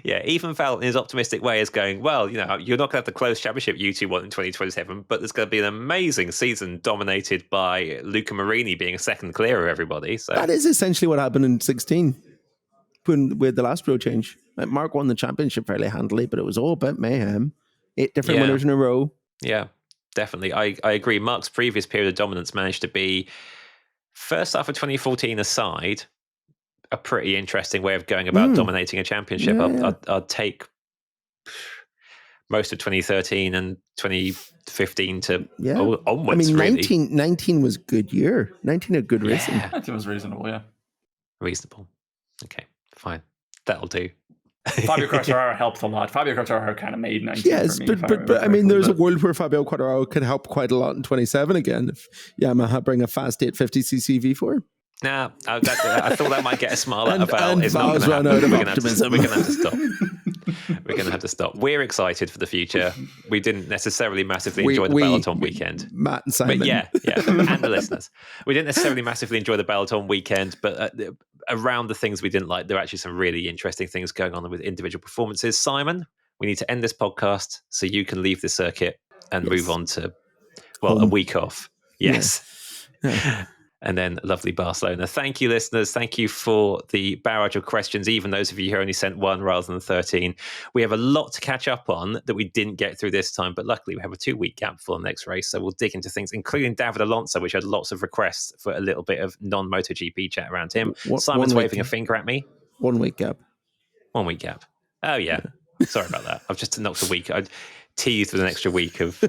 Yeah, even Val in his optimistic way is going, well, you're not going to have the close championship you two want in 2027, but there's going to be an amazing season dominated by Luca Marini being a second clear of everybody. So that is essentially what happened in 16 with the last rule change. Like Mark won the championship fairly handily, but it was all about mayhem. 8 different winners in a row. Yeah, definitely. I agree. Mark's previous period of dominance managed to be, first half of 2014 aside, a pretty interesting way of going about dominating a championship. Yeah. I'd take most of 2013 and 2015 to onwards. I mean, really. 19 was a good year. 19 a good racing. I think it was reasonable, yeah. Reasonable. Okay, fine. That'll do. Fabio Quartararo helped a lot. Fabio Quartararo kind of made 19 yes, for me. But I mean, there's a world where Fabio Quartararo could help quite a lot in 27 again if Yamaha bring a fast 850cc V4. Nah, I thought that might get a smile out of Val. And It's not Val's going to run happen. out of optimism. We're going to have to stop. We're going to have to stop. We're excited for the future. We didn't necessarily massively enjoy the Balaton weekend. Matt and Simon. But yeah, and the listeners. We didn't necessarily massively enjoy the Balaton weekend, but around the things we didn't like, there are actually some really interesting things going on with individual performances. Simon, we need to end this podcast so you can leave the circuit and move on to, a week off. Yes. Yeah. And then lovely Barcelona. Thank you, listeners. Thank you for the barrage of questions, even those of you who only sent one rather than 13. We have a lot to catch up on that we didn't get through this time, but luckily we have a 2-week gap for the next race, so we'll dig into things, including David Alonso, which had lots of requests for a little bit of non-MotoGP chat around him. Simon's waving a finger at me. 1 week gap. 1 week gap. Oh, yeah. Sorry about that. I've just knocked a week. I teased with an extra week of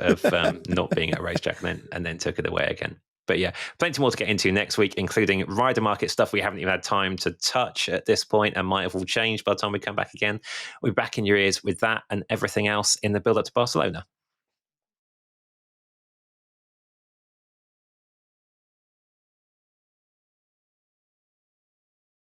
not being at a racetrack and then took it away again. But yeah, plenty more to get into next week, including rider market stuff we haven't even had time to touch at this point and might have all changed by the time we come back again. We'll be back in your ears with that and everything else in the build-up to Barcelona.